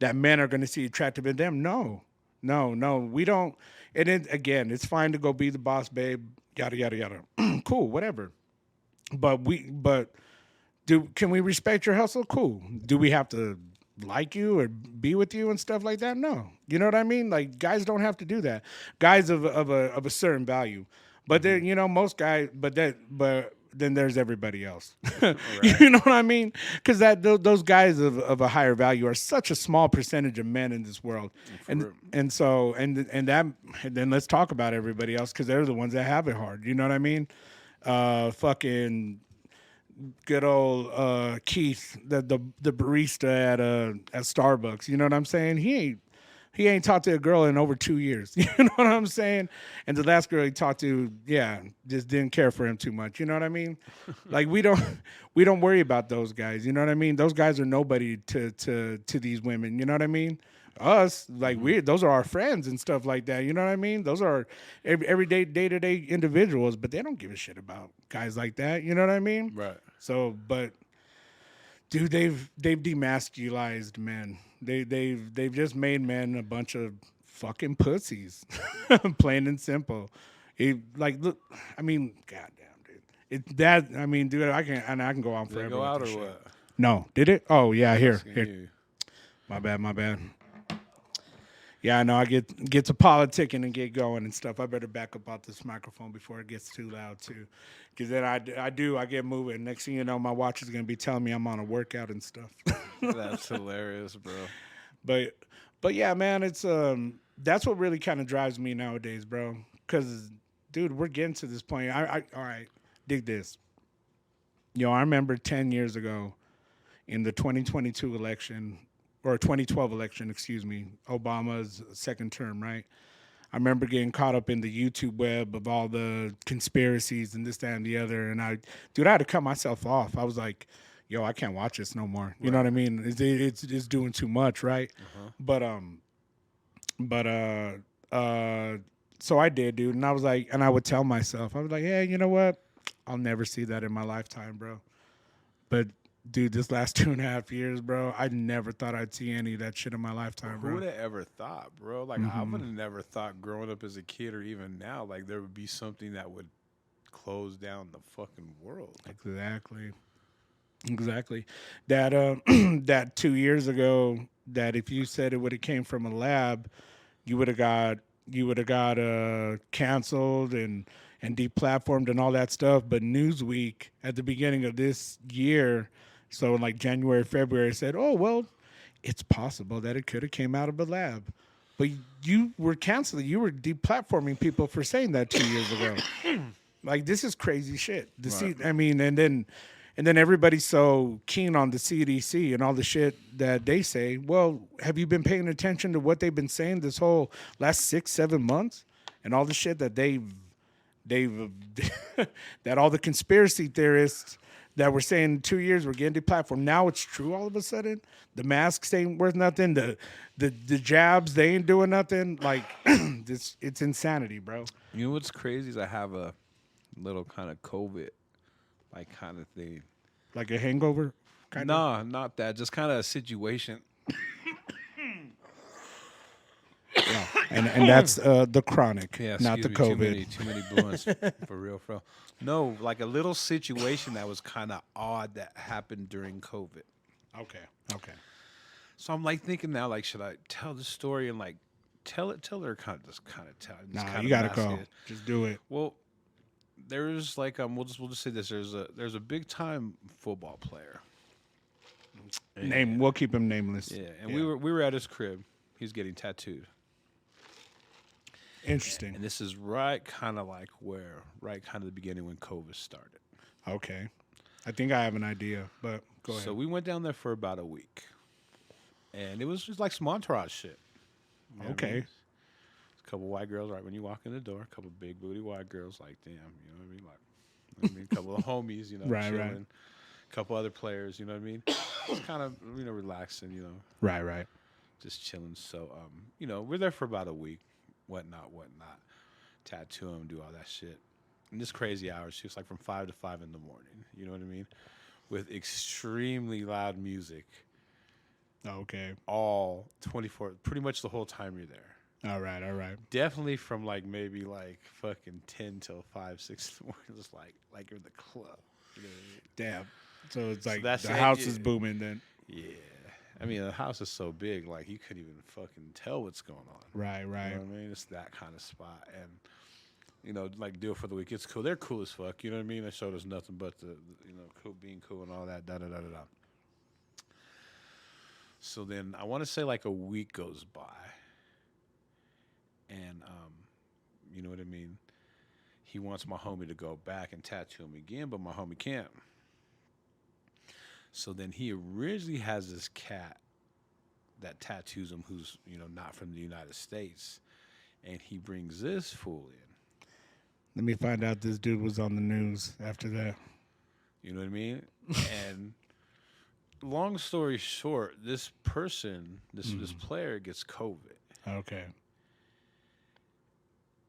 that men are going to see attractive in them. No, no, we don't. And then again, it's fine to go be the boss, babe. Yada yada yada. Cool, whatever. But can we respect your hustle? Cool. Do we have to like you or be with you and stuff like that? No. You know what I mean? Like guys don't have to do that. Guys of a certain value. But then, most guys, but then there's everybody else. Right. You know what I mean? Because those guys of a higher value are such a small percentage of men in this world, and so then let's talk about everybody else because they're the ones that have it hard. You know what I mean? Fucking good old Keith, the barista at Starbucks. You know what I'm saying? He ain't talked to a girl in over 2 years. You know what I'm saying? And the last girl he talked to, just didn't care for him too much. You know what I mean? Like we don't worry about those guys. You know what I mean? Those guys are nobody to these women. You know what I mean? Us, like those are our friends and stuff like that. You know what I mean? Those are everyday day-to-day individuals, but they don't give a shit about guys like that. You know what I mean? Right. So, but dude, they've demasculized men. They've just made men a bunch of fucking pussies, plain and simple. Look, I mean, goddamn, dude. Dude, I can go on Did forever. it go out or shit. what? No, did it? Oh yeah, here. You. My bad. Yeah, I know. I get to politicking and get going and stuff. I better back up out this microphone before it gets too loud too, because then I get moving. Next thing you know, my watch is gonna be telling me I'm on a workout and stuff. That's hilarious, bro. But yeah, man, it's that's what really kind of drives me nowadays, bro. Because dude, we're getting to this point. I all right, dig this. I remember 10 years ago in the 2022 election. Or 2012 election, excuse me, Obama's second term, right? I remember getting caught up in the YouTube web of all the conspiracies and this, that, and the other. And I had to cut myself off. I was like, yo, I can't watch this no more. You know what I mean? It's doing too much, right? So I did, dude. And I was like, and I would tell myself, I was like, yeah, you know what? I'll never see that in my lifetime, bro. But dude, this last 2.5 years, bro, I never thought I'd see any of that shit in my lifetime, bro. Who would have ever thought, bro? Like, I would have never thought growing up as a kid or even now, like, there would be something that would close down the fucking world. Exactly. That that 2 years ago, that if you said it would have came from a lab, you would have got canceled and deplatformed and all that stuff. But Newsweek at the beginning of this year, so in like January, February, said, "Oh well, it's possible that it could have came out of a lab." But you were canceling, you were deplatforming people for saying that 2 years ago. Like this is crazy shit. I mean, and then everybody's so keen on the CDC and all the shit that they say. Well, have you been paying attention to what they've been saying this whole last 6-7 months and all the shit that they've that all the conspiracy theorists that were saying 2 years were getting deplatformed. Now it's true all of a sudden. The masks ain't worth nothing. The jabs, they ain't doing nothing. Like it's insanity, bro. You know what's crazy is I have a little kind of COVID like kind of thing. Like a hangover? No, not that. Just kind of a situation. Yeah. And that's the chronic, not the COVID. Too many blunts, for real. No, like a little situation that was kind of odd that happened during COVID. Okay. So I'm like thinking now, like, should I tell the story and like tell her tell it? Nah, you gotta go. Just do it. Well, there's like we'll just say this. There's a big time football player. We'll keep him nameless. Yeah, and we were at his crib. He's getting tattooed. Interesting. And this is right kind of the beginning when COVID started. Okay. I think I have an idea, but go ahead. So we went down there for about a week. And it was just like some entourage shit. You know okay. I mean? A couple white girls right when you walk in the door, a couple big booty white girls like, damn, you know what I mean? Like, a couple of homies, chilling. Right. couple other players. You know what I mean? It's kind of relaxing. Right. Just chilling. So we're there for about a week. Whatnot. Tattoo him, do all that shit. And this crazy hours. She was like from 5 to 5 in the morning. You know what I mean? With extremely loud music. Okay. All 24, pretty much the whole time you're there. All right. Definitely from like maybe like fucking 10 till 5, 6 in the morning. Just like you're in the club. You know what I mean? Damn. So it's like that's the it, house yeah. is booming then. Yeah. I mean, the house is so big, like you couldn't even fucking tell what's going on. Right. You know what I mean? It's that kind of spot. And, like, deal for the week. It's cool. They're cool as fuck. You know what I mean? They showed us nothing but cool, being cool and all that. Da-da-da-da-da. So then I want to say, like, a week goes by. And, you know what I mean? He wants my homie to go back and tattoo him again, but my homie can't. So then he originally has this cat that tattoos him who's, not from the United States. And he brings this fool in. Let me find out this dude was on the news after that. You know what I mean? And long story short, this person, this player gets COVID. Okay.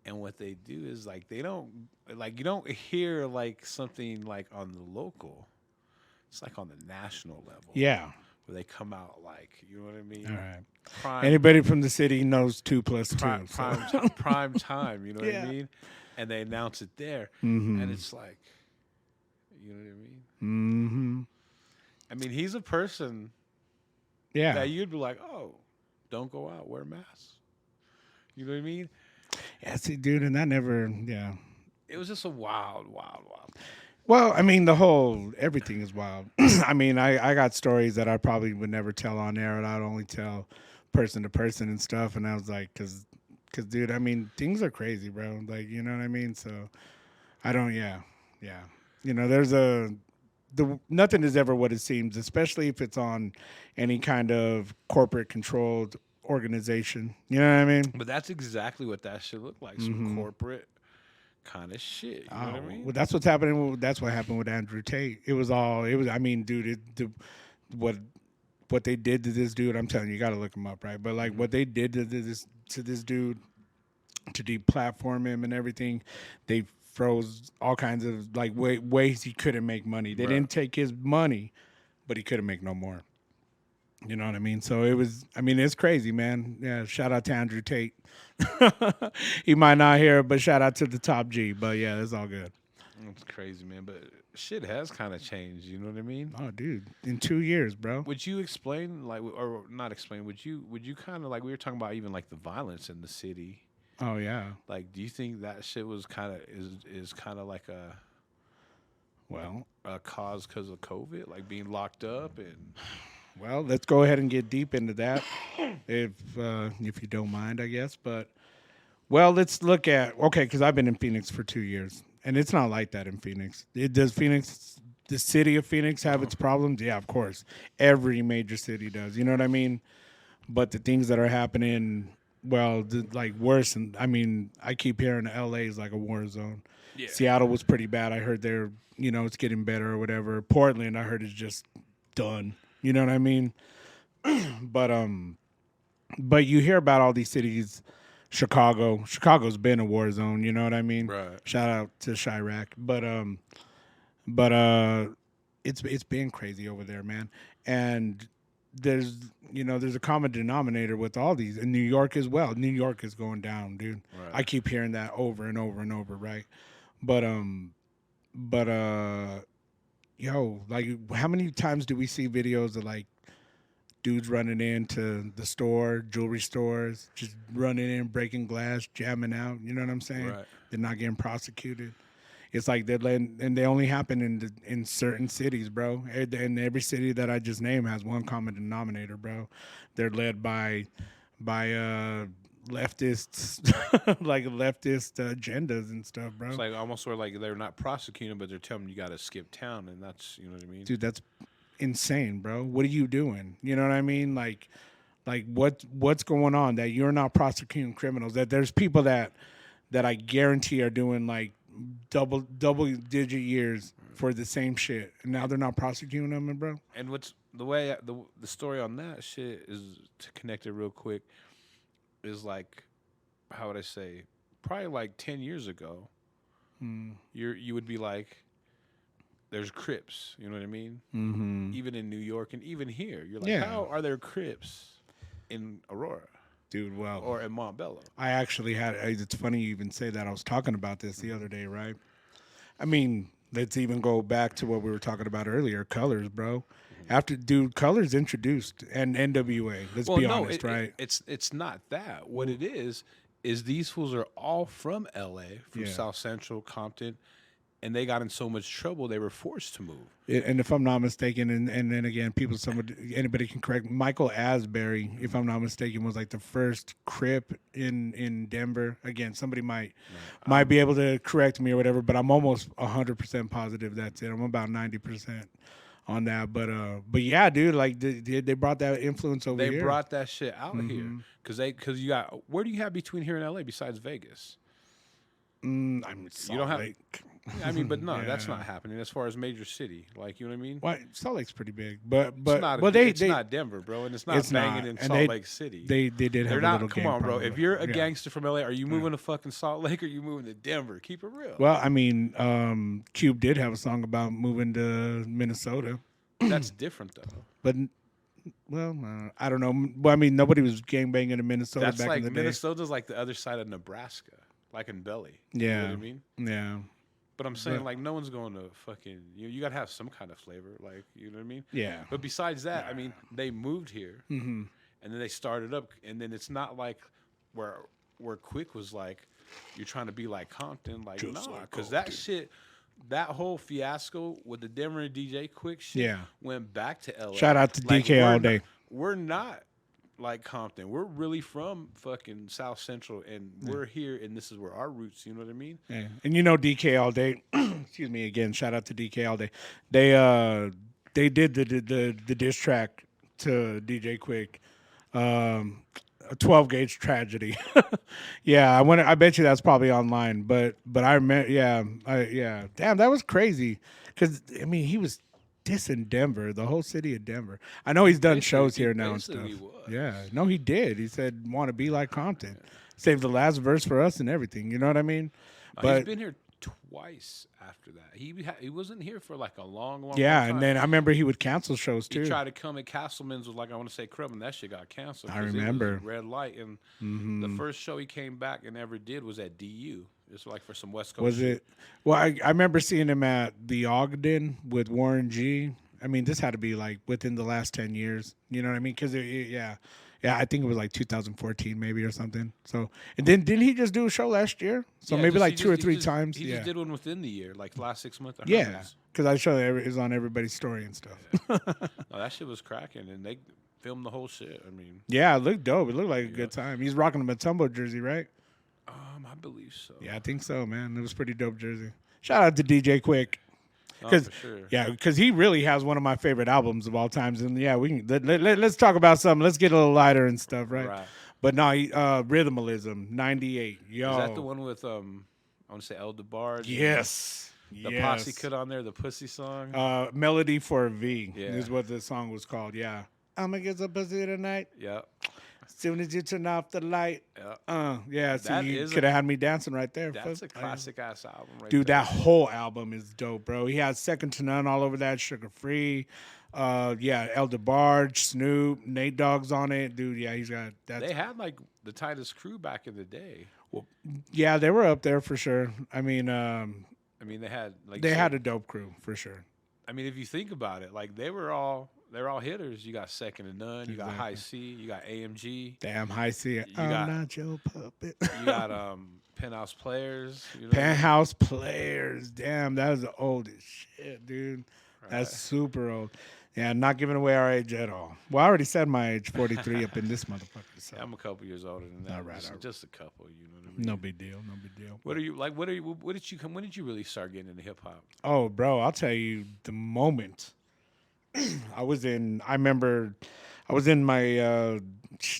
And what they do is like they don't like you don't hear like something like on the local. It's like on the national level. Yeah. Where they come out like, you know what I mean? All right. Prime, Anybody from the city knows 2 plus 2. prime time, you know what I mean? And they announce it there. Mm-hmm. And it's like, you know what I mean? Mm-hmm. I mean, he's a person that you'd be like, oh, don't go out, wear masks. You know what I mean? Yeah, see, dude, and that never, It was just a wild. Well, I mean, everything is wild. I mean, I got stories that I probably would never tell on air, and I'd only tell person to person and stuff. And I was like, because, dude, I mean, things are crazy, bro. Like, you know what I mean? So I don't, yeah. You know, nothing is ever what it seems, especially if it's on any kind of corporate controlled organization. You know what I mean? But that's exactly what that shit looked like. Some corporate kind of shit. You know what I mean? Well, that's what's happening. That's what happened with Andrew Tate. I mean, dude, what they did to this dude, I'm telling you, you got to look him up, right? But like what they did to this dude, to deplatform him and everything, they froze all kinds of like ways he couldn't make money. They didn't take his money, but he couldn't make no more. You know what I mean? So it's crazy, man. Yeah, shout out to Andrew Tate. He might not hear it, but shout out to the top G. But yeah, it's all good. It's crazy, man. But shit has kind of changed. You know what I mean? Oh, dude, in 2 years, bro. Would you explain, like, or not explain? Would you kind of like we were talking about even like the violence in the city? Oh yeah. Like, do you think that shit was kind of is kind of like a cause because of COVID, like being locked up and. Well, let's go ahead and get deep into that, if you don't mind, I guess. But, let's look at because I've been in Phoenix for 2 years, and it's not like that in Phoenix. Does the city of Phoenix, have its problems? Yeah, of course. Every major city does. You know what I mean? But the things that are happening, like worse. And I mean, I keep hearing L.A. is like a war zone. Yeah. Seattle was pretty bad. I heard it's getting better or whatever. Portland, I heard, is just done. You know what I mean? But you hear about all these cities. Chicago's been a war zone. You know what I mean? Right. Shout out to Chirac. But it's been crazy over there, man. And there's a common denominator with all these in New York as well. New York is going down, dude. Right. I keep hearing that over and over and over, right? But yo, like, how many times do we see videos of like dudes running into the store, jewelry stores, just running in, breaking glass, jamming out? You know what I'm saying? Right. They're not getting prosecuted. It's like and they only happen in certain cities, bro. And every city that I just named has one common denominator, bro. They're led by leftists, like leftist agendas and stuff, bro. It's like almost where like they're not prosecuting, but they're telling you got to skip town, and that's, you know what I mean? Dude, that's insane, bro. What are you doing? You know what I mean? Like what's going on that you're not prosecuting criminals? That there's people that I guarantee are doing like double digit years for the same shit, and now they're not prosecuting them, bro. And what's the way the story on that shit is, to connect it real quick, is like, how would I say, probably like 10 years ago, you would be like, there's Crips, you know what I mean? Mm-hmm. Even in New York and even here, you're like, Yeah. how are there Crips in Aurora Dude, well, or in Montbello? I actually had. It's funny you even say that. I was talking about this the other day, right? I mean, let's even go back to what we were talking about earlier. Colors, bro. After dude, Colors introduced and NWA. Let's be honest, right? It's not that. What it is these fools are all from L.A., from Yeah. South Central, Compton, and they got in so much trouble they were forced to move. And if I'm not mistaken, and then again, anybody can correct. Michael Asbury, if I'm not mistaken, was like the first Crip in Denver. Again, somebody might be able to correct me or whatever, but I'm almost 100% positive that's it. I'm about 90% on that, but yeah, dude, like they brought that influence over here. They brought that shit out here because you got, where do you have between here and L.A. besides Vegas? I'm You don't have. Lake. I mean, but no, that's Yeah. not happening as far as major city. Like, you know what I mean? Well, Salt Lake's pretty big, but It's not. well, It's not Denver, bro, and it's not It's banging not. in And Salt Lake City. they did They're have a not. little Come gang on, bro. problem. If you're a Yeah. gangster from LA, are you moving to fucking Salt Lake or are you moving to Denver? Keep it real. Well, I mean, Cube did have a song about moving to Minnesota, That's different though. but well, I don't know. Well, I mean, nobody was gangbanging in Minnesota That's back like in the Minnesota's like the other side of Nebraska, like in Belly. day. You know Yeah, what I mean? yeah, But I'm saying, But- like, no one's going to fucking. You got to have some kind of flavor, like, you know what I mean? yeah. But besides that, I mean, they moved here, and then they started up, and then it's not like where Quick was like, you're trying to be like Compton, like, Just nah, like because that Compton. shit, that whole fiasco with the Denver and DJ Quick shit, Yeah. went back to LA. Shout out to DK all day. We're not like Compton. We're really from fucking South Central, and we're here, and this is where our roots. You know what I mean? Yeah. And you know DK all day. Excuse me again. Shout out to DK all day. They did the diss track to DJ Quick, a 12 gauge tragedy. Yeah, I bet you that's probably online. But I remember. Yeah. Damn, that was crazy. Because I mean, he was dissing Denver, the whole city of Denver. I know he's done shows here now and stuff. basically was. Yeah, no, he did. He said, "Want to be like Compton." Saved the last verse for us and everything. You know what I mean? He's been here twice after that. He wasn't here for like a long yeah, time. and then I remember he would cancel shows he too. tried to come at Castleman's with, like, I want to say Crub, and that shit got canceled. I 'cause it was remember. red light, and the first show he came back and ever did was at DU. It's like for some West Coast. Was shit. it? Well, I remember seeing him at the Ogden with Warren G. I mean, this had to be like within the last 10 years. You know what I mean? Because yeah, I think it was like 2014 maybe or something. So, and then didn't he just do a show last year? So Yeah, maybe just- like he two or just- three he just- times. He Yeah, just did one within the year, like the last 6 months. I heard yeah. it. Because I showed it was on everybody's story and stuff. No, that shit was cracking, and they filmed the whole shit. I mean, Yeah, it looked dope. It looked like a good time. He's rocking a Matumbo jersey, right? I believe so. Yeah, I think so, man. It was a pretty dope jersey. Shout out to DJ Quick. No, Because for sure. yeah, because he really has one of my favorite albums of all times, and yeah, we can let's talk about something. Let's get a little lighter and stuff, right? Right. But no, Rhythmalism '98. Yo, Is that the one with I want to say El DeBarge? Yes, The Posse cut on there, the Pussy song. Melody for a V Yeah. is what the song was called. Yeah, I'ma get some pussy tonight. Yeah. Soon as you turn off the light. Yeah. Yeah. So That you is could have had me dancing right there. That's a Fuck. classic ass album, right Dude, there. that whole album is dope, bro. He has Second to None all over that, Sugar Free. Yeah, El DeBarge, Snoop, Nate Dogg's on it. Dude, yeah, he's got that. They had like the tightest crew back in the day. Yeah, they were up there for sure. I mean, I mean, they had like they had a dope crew for sure. I mean, if you think about it, like they're all hitters. You got Second to None, you got High C, you got AMG, Damn, High C. I'm got- not your puppet. you got Penthouse Players. You know, Penthouse Players. Damn, that is the oldest shit, dude. Right. That's super old. Yeah, not giving away our age at all. Well, I already said my age, 43 up in this motherfucker. So I'm a couple years older than that. All right, just a couple. You know what I mean? no big deal. No big deal. What are you like? What did you come? When did you really start getting into hip hop? Oh, bro, I'll tell you the moment I remember I was in my,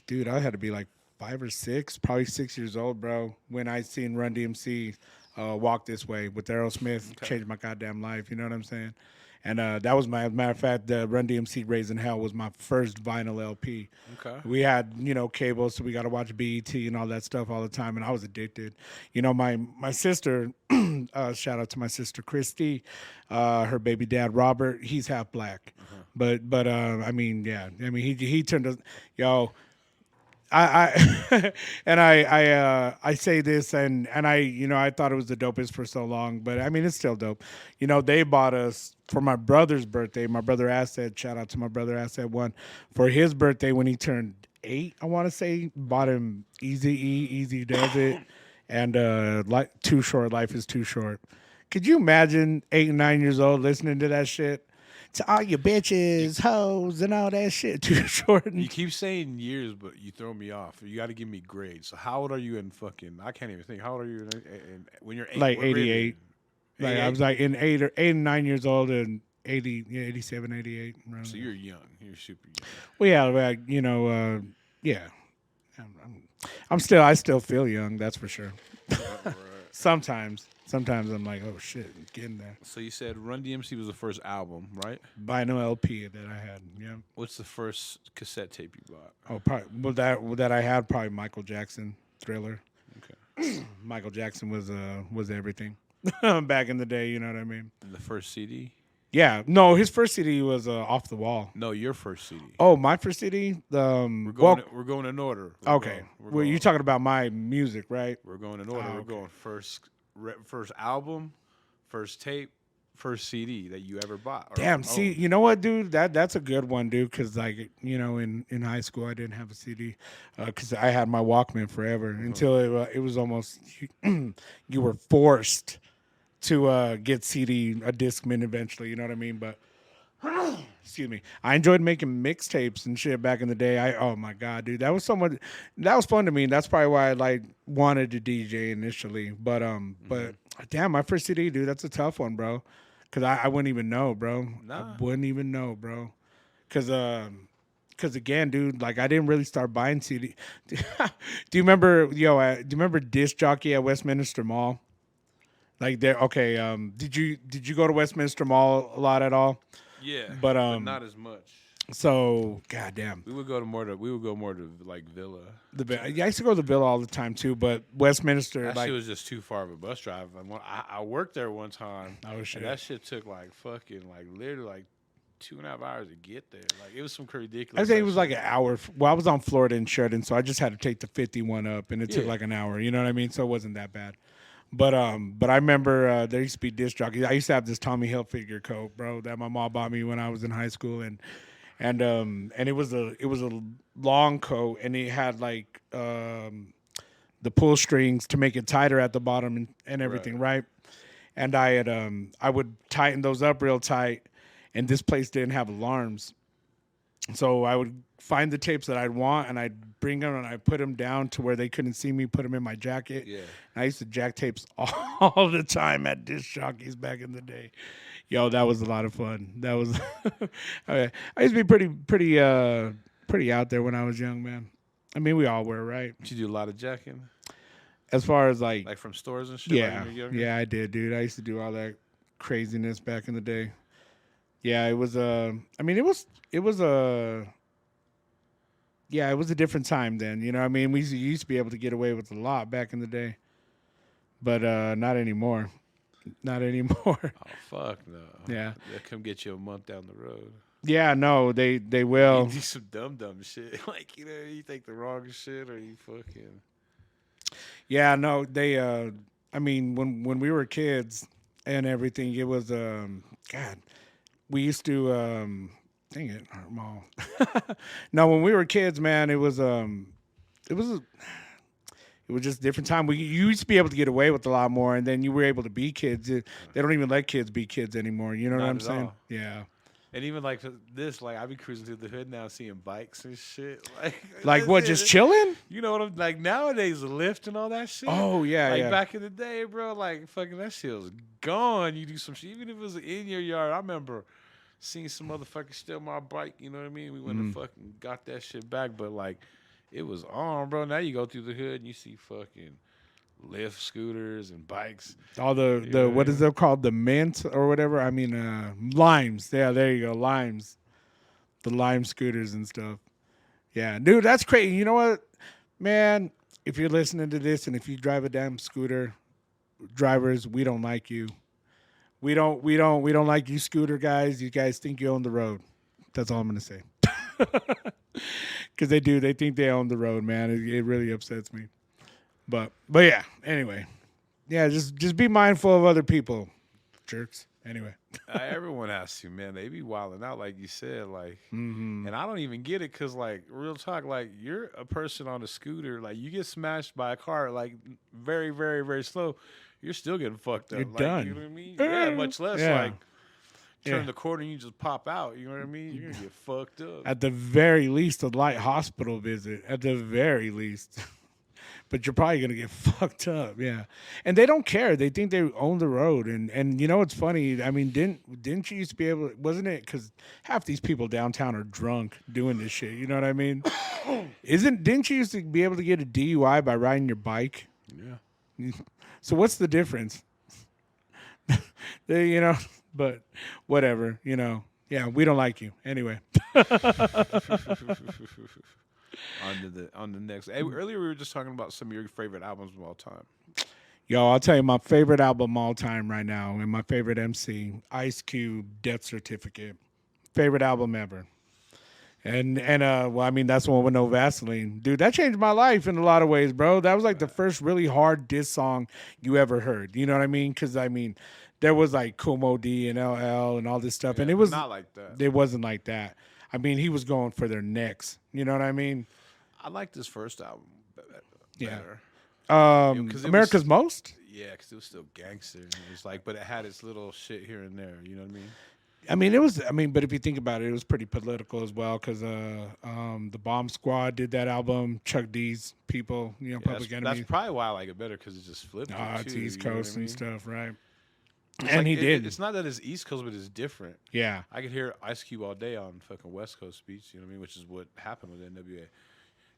dude, I had to be like 5 or 6, probably 6 years old, bro, when I seen Run DMC Walk This Way with Aerosmith. Changed my goddamn life. You know what I'm saying? And that was as a matter of fact, the Run DMC Raising Hell was my first vinyl LP. Okay. We had, cable, so we got to watch BET and all that stuff all the time, and I was addicted. My sister, shout out to my sister Christy, her baby dad Robert, he's half black. But I mean, yeah. I mean, he turned us, yo, I and I say this and I thought it was the dopest for so long, but I mean it's still dope. They bought us for my brother's birthday. My brother Asset, shout out to my brother Asset one, for his birthday when he turned 8. I want to say bought him Easy E, Easy Does It, and like Too Short, Life is Too Short. Could you imagine 8 and 9 years old listening to that shit? To all your bitches, hoes, and all that shit. Too short. You keep saying years, but you throw me off. You got to give me grades. So how old are you in fucking? I can't even think. How old are you when you're 8? Like 88. Like 88? I was like in 8 and 9 years old and 80, 87, 88. Around So you're young. You're super young. well, yeah, like, yeah. I still feel young. That's for sure. Right. Sometimes I'm like, oh shit, I'm getting there. So you said Run DMC was the first album, right? Vinyl LP that I had. Yeah. What's the first cassette tape you bought? Oh, probably that I had probably Michael Jackson, Thriller. Okay. Michael Jackson was everything back in the day. You know what I mean? And the first CD? Yeah. No, his first CD was Off the Wall. No, your first CD. Oh, my first CD. We're going in order. You're talking about my music, right? We're going in order. Oh, We're okay. going first album, first tape, first CD that you ever bought. Damn. See, you know what, dude? That's a good one, dude. Because in high school, I didn't have a CD because I had my Walkman forever until it was almost you were forced to get a Discman eventually. You know what I mean? But excuse me. I enjoyed making mixtapes and shit back in the day. Oh my god, dude, that was fun to me. That's probably why I wanted to DJ initially. But damn, my first CD, dude, that's a tough one, bro. Cause I wouldn't even know, bro. Nah. I wouldn't even know, bro. Cause again, dude, like I didn't really start buying CD. Do you remember, do you remember Disc Jockey at Westminster Mall? Like there, okay. Did you go to Westminster Mall a lot at all? Yeah, but not as much. So, goddamn. We would go more to like Villa. I used to go to the Villa all the time too, but Westminster, That shit was just too far of a bus drive. I worked there one time. Oh shit. And that shit took literally 2.5 hours to get there. Like it was some ridiculous. I think it was like an hour. Well, I was on Florida and Sheridan, so I just had to take the 51 up, and it took like an hour. You know what I mean? So it wasn't that bad. But I remember there used to be disc jockeys. I used to have this Tommy Hilfiger coat, bro, that my mom bought me when I was in high school, and it was a long coat, and it had the pull strings to make it tighter at the bottom and everything, right? And I would tighten those up real tight, and this place didn't have alarms, so I would find the tapes that I'd want, and I'd bring them and I put them down to where they couldn't see me. Put them in my jacket. Yeah, and I used to jack tapes all the time at disc jockeys back in the day. Yo, that was a lot of fun. That was I used to be pretty out there when I was young, man. I mean, we all were, right? Did you do a lot of jacking? As far as like from stores and shit? Yeah, I did, dude. I used to do all that craziness back in the day. Yeah, it was I mean, it was yeah, it was a different time then. You know what I mean? We used to be able to get away with a lot back in the day. But not anymore. Not anymore. Oh, fuck no. Yeah. They'll come get you a month down the road. Yeah, no, they will. You do some dumb shit. Like, you take the wrong shit or you fucking... Yeah, no, they, I mean, when we were kids and everything, it was, God, we used to, dang it, Mall. No, when we were kids, man, it was just a different time. You used to be able to get away with a lot more, and then you were able to be kids. They don't even let kids be kids anymore. You know what I'm saying? Yeah. And even like this, like I be cruising through the hood now, seeing bikes and shit. Like what? Just chilling? You know what I'm like nowadays, the lift and all that shit. Oh yeah, like back in the day, bro. Like fucking that shit was gone. You do some shit, even if it was in your yard. I remember seeing some motherfuckers steal my bike. You know what I mean? We went and fucking got that shit back, but like it was on, bro. Now you go through the hood and you see fucking lift scooters and bikes. All the what is it called? The mint or whatever. I mean, limes. Yeah, there you go, limes. The lime scooters and stuff. Yeah, dude, that's crazy. You know what, man? If you're listening to this and if you drive a damn scooter, drivers, we don't like you. We don't like you, scooter guys. You guys think you own the road. That's all I'm gonna say. Because they do. They think they own the road, man. It really upsets me. But yeah. Anyway, yeah. Just be mindful of other people, jerks. Anyway. Everyone has to, man. They be wilding out, like you said, like, Mm-hmm. and I don't even get it, cause like real talk, like you're a person on a scooter, like you get smashed by a car, like very, very, very slow, you're still getting fucked up. You're Like, done. you know what I mean? Yeah, much less Yeah. like turn Yeah. the corner and you just pop out. You know what I mean? You're gonna get fucked up. At the very least, a light hospital visit. At the very least. But you're probably gonna get fucked up, yeah. And they don't care. They think they own the road. And you know what's funny? I mean, didn't you used to be able? Wasn't it? Because half these people downtown are drunk doing this shit. You know what I mean? Didn't you used to be able to get a DUI by riding your bike? Yeah. So what's the difference? You know, but whatever. You know, yeah, we don't like you anyway. On the next. Hey, earlier we were just talking about some of your favorite albums of all time. Yo, I'll tell you my favorite album all time right now, and my favorite MC, Ice Cube, Death Certificate, favorite album ever. And well, I mean that's the one with no Vaseline, dude. That changed my life in a lot of ways, bro. That was like the first really hard diss song you ever heard. You know what I mean? Because I mean, there was like Kumo D and LL and all this stuff, and it was not like that. It wasn't like that. I mean, he was going for their necks. You know what I mean? I liked this first album Yeah. better. 'Cause it America's Most. Yeah, because it was still gangster. It was like, but it had its little shit here and there. You know what I mean? I mean, it was. I mean, but if you think about it, it was pretty political as well because the Bomb Squad did that album. Chuck D's people, you know, Yeah, Public that's Enemy. probably why I like it better because it just flipped. It's too, East you know what Coast I mean? and stuff, right? It's And like, he did. It's not that it's East Coast, but it's different. Yeah, I could hear Ice Cube all day on fucking West Coast beats. You know what I mean? Which is what happened with NWA.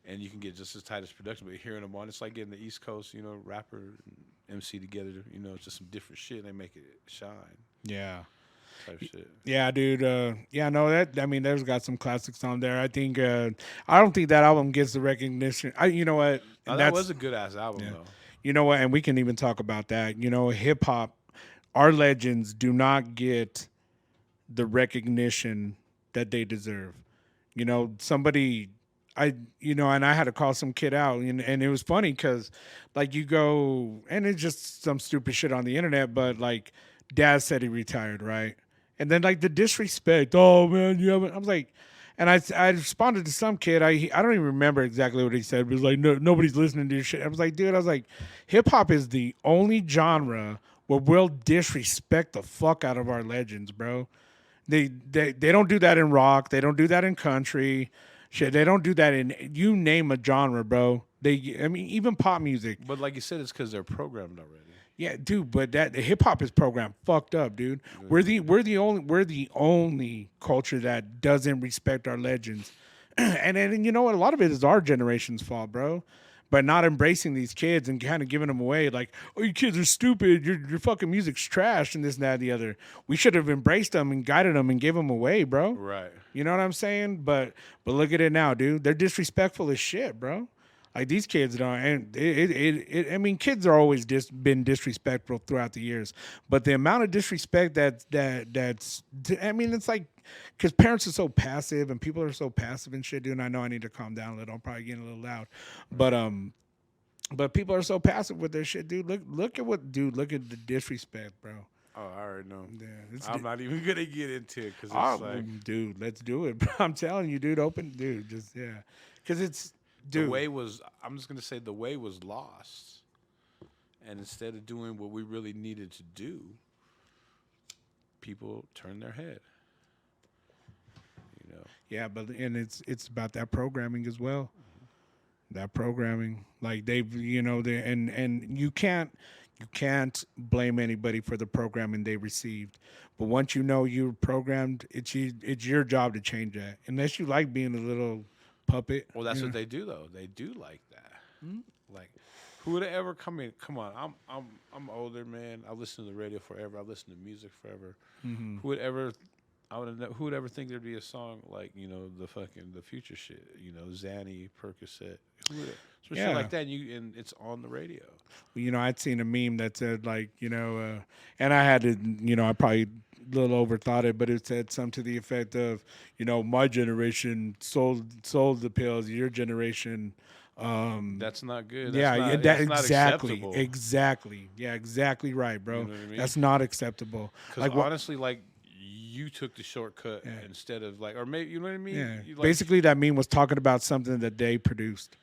And you can get just as tight as production, but hearing them on, it's like getting the East Coast, you know, rapper and MC together. You know, it's just some different shit. And they make it shine. yeah, Type shit. yeah, dude. Yeah, no, that. I mean, there's got some classics on there. I think. I don't think that album gets the recognition. You know what? Now, that was a good ass album though. You know what? And we can even talk about that. You know, hip hop. Our legends do not get the recognition that they deserve. You know, somebody, and I had to call some kid out, and it was funny because, like, you go, and it's just some stupid shit on the internet, but like, Dad said he retired, right? And then like the disrespect, oh man, you haven't. I was like, and I responded to some kid. I don't even remember exactly what he said. But it was like, no, nobody's listening to your shit. I was like, dude, hip hop is the only genre where we'll disrespect the fuck out of our legends, bro. They don't do that in rock. They don't do that in country. Shit, they don't do that in you name a genre, bro. I mean, even pop music. But like you said, it's because they're programmed already. Yeah, dude, but that hip hop is programmed fucked up, dude. We're the only culture that doesn't respect our legends, and you know what? A lot of it is our generation's fault, bro. But not embracing these kids and kind of giving them away, like, oh, you kids are stupid. Your fucking music's trash and this and that and the other. We should have embraced them and guided them and gave them away, bro. Right. You know what I'm saying? But look at it now, dude. They're disrespectful as shit, bro. Like these kids don't, and I mean, kids are always been disrespectful throughout the years, but the amount of disrespect that's, I mean, it's like, because parents are so passive and people are so passive and shit, dude. And I know I need to calm down a little. I'm probably getting a little loud, but people are so passive with their shit, dude. Look at the disrespect, bro. Oh, I already know. Yeah, I'm not even gonna get into it because it's like, dude, let's do it, bro. I'm telling you, dude. Because it's. Dude. I'm just going to say the way was lost. And instead of doing what we really needed to do, people turned their head. You know. Yeah, but it's about that programming as well. Mm-hmm. That programming, like and you can't blame anybody for the programming they received. But once you know you're programmed, it's your job to change that. Unless you like being a little puppet. Well, that's what they do, though. They do like that. Mm-hmm. Like, Who would have ever come in? Come on, I'm older, man. I listen to the radio forever. I listen to music forever. Mm-hmm. Who would ever? Who would ever think there'd be a song like the future shit? Zanny, Percocet. Who would? Some shit Yeah. like that. And it's on the radio. I'd seen a meme that said like, and I had to, I probably a little overthought it, but it said something to the effect of, my generation sold the pills, your generation. That's not good. That's Yeah, yeah, not. that That's not exactly, acceptable. exactly. Yeah, exactly right, You bro. know what I mean? That's not acceptable. Because Like what? honestly, like you took the shortcut Yeah. instead of like, or maybe you know what I mean. Yeah. You, like, Basically, that meme was talking about something that they produced.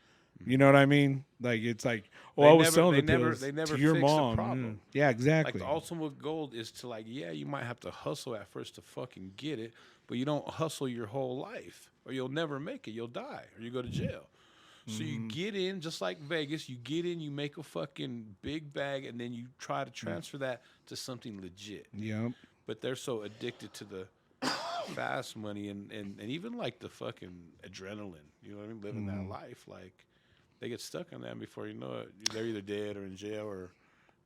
You know what I mean? Like it's like, oh, They I was never- selling they the never- pills they never to your fixed the mom. problem. Yeah, like exactly. the ultimate goal is to like, yeah, you might have to hustle at first to fucking get it, but you don't hustle your whole life, or you'll never make it. You'll die, or you go to jail. So you get in just like Vegas. You get in, you make a fucking big bag, and then you try to transfer that to something legit. Yep. But they're so addicted to the fast money and even like the fucking adrenaline. You know what I mean? Living that life, like they get stuck on that. Before you know it, they're either dead or in jail or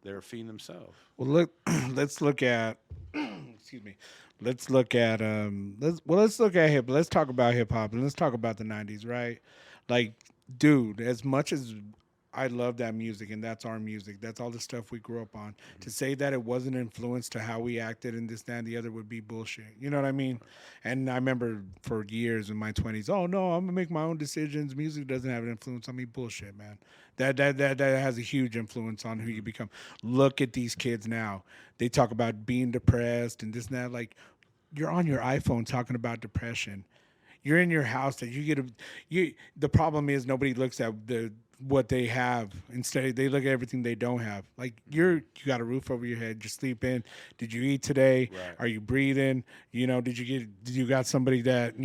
they're a fiend themselves. Well, look. Let's look at. Excuse me. Let's look at. Let's look at hip. Let's talk about hip hop and let's talk about the '90s, right? Like, dude, as much as I love that music and that's our music, that's all the stuff we grew up on. To say that it wasn't influenced to how we acted and this, that, and the other would be bullshit. You know what I mean? And I remember for years in my 20s, oh no, I'm gonna make my own decisions. Music doesn't have an influence on me. Bullshit, man. That has a huge influence on who you become. Look at these kids now. They talk about being depressed and this and that. Like, you're on your iPhone talking about depression. You're in your house that you get a you. The problem is nobody looks at what they have. Instead, they look at everything they don't have. Like, you got a roof over your head. You're sleeping. Did you eat today? Right. Are you breathing? Did you got somebody that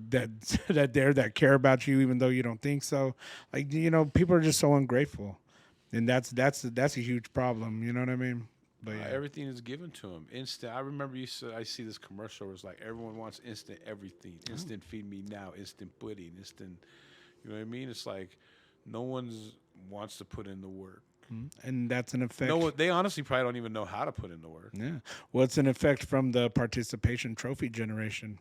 that that care about you even though you don't think so? Like, people are just so ungrateful, and that's a huge problem. You know what I mean? But yeah. Everything is given to them instant. I remember I see this commercial where it's like everyone wants instant everything, instant feed me now, instant pudding, instant. You know what I mean? It's like no one's wants to put in the work. And that's an effect. No, they honestly probably don't even know how to put in the work. Yeah. Well, it's an effect from the participation trophy generation.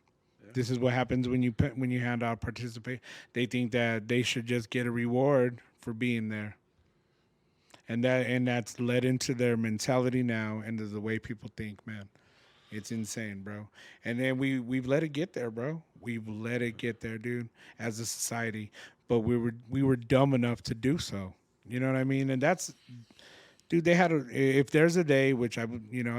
This is what happens when you hand out participate. They think that they should just get a reward for being there. And that's led into their mentality now and the way people think, man. It's insane, bro. And then we've let it get there, bro. We've let it get there, dude, as a society. But we were dumb enough to do so. You know what I mean? And that's, dude, if there's a day, which I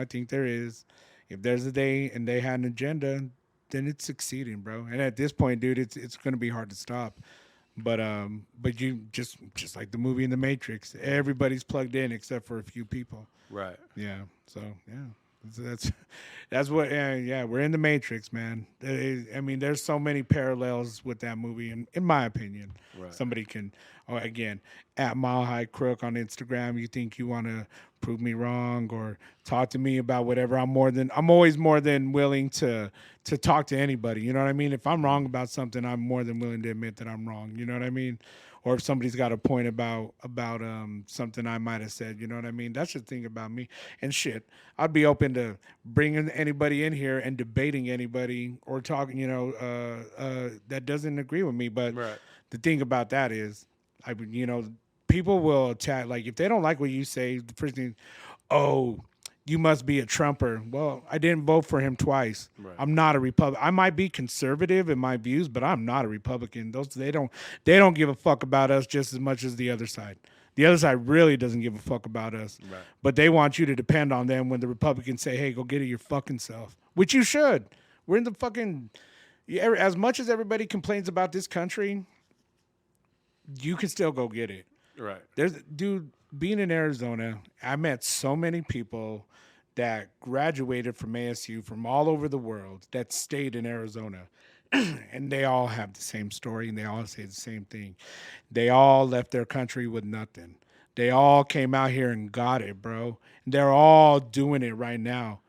think there is, if there's a day and they had an agenda, then it's succeeding, bro. And at this point, dude, it's going to be hard to stop. But you just like the movie in the Matrix, everybody's plugged in except for a few people. Right. Yeah. So yeah, that's what. Yeah, we're in the Matrix, man. I mean, there's so many parallels with that movie, in my opinion. Right. Somebody can, again, at Mile High Crook on Instagram. You think you want to prove me wrong or talk to me about whatever? I'm always more than willing to talk to anybody. You know what I mean? If I'm wrong about something, I'm more than willing to admit that I'm wrong. You know what I mean? Or if somebody's got a point about something I might have said, you know what I mean? That's the thing about me. And shit, I'd be open to bringing anybody in here and debating anybody or talking, that doesn't agree with me. But Right. the thing about that is, people will attack. Like, if they don't like what you say, the first thing, oh, you must be a Trumper. Well, I didn't vote for him twice. Right. I'm not a Republican. I might be conservative in my views, but I'm not a Republican. They don't give a fuck about us just as much as the other side. The other side really doesn't give a fuck about us. Right. But they want you to depend on them when the Republicans say, hey, go get it your fucking self. Which you should. We're in the fucking... As much as everybody complains about this country, you can still go get it. Right. Dude, being in Arizona, I met so many people that graduated from ASU from all over the world that stayed in Arizona. And they all have the same story and they all say the same thing. They all left their country with nothing. They all came out here and got it, bro. They're all doing it right now.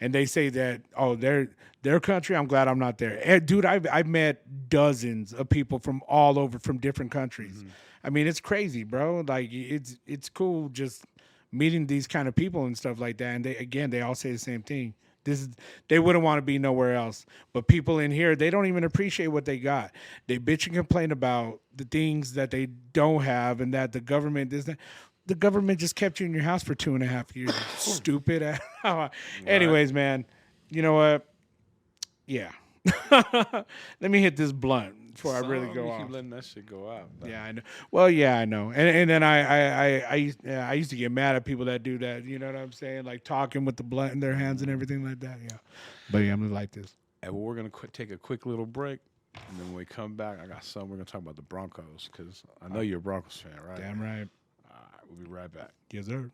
And they say that, they're their country. I'm glad I'm not there. Dude, I've met dozens of people from all over, from different countries. I mean, it's crazy, bro. Like it's cool just meeting these kind of people and stuff like that. And they all say the same thing. They wouldn't want to be nowhere else. But people in here, they don't even appreciate what they got. They bitch and complain about the things that they don't have, and that the government doesn't. The government just kept you in your house for 2.5 years. Stupid. Anyways, man, you know what? Yeah. Let me hit this blunt before I really go off. Keep letting that shit go out. Yeah, I know. Well, yeah, I know. And then I used to get mad at people that do that. You know what I'm saying? Like talking with the blunt in their hands and everything like that. Yeah. But yeah, I'm gonna like this. And we're gonna take a quick little break, and then when we come back, I got something. We're gonna talk about the Broncos because I know you're a Broncos fan, right? Damn right. All right, we'll be right back. Yes, sir.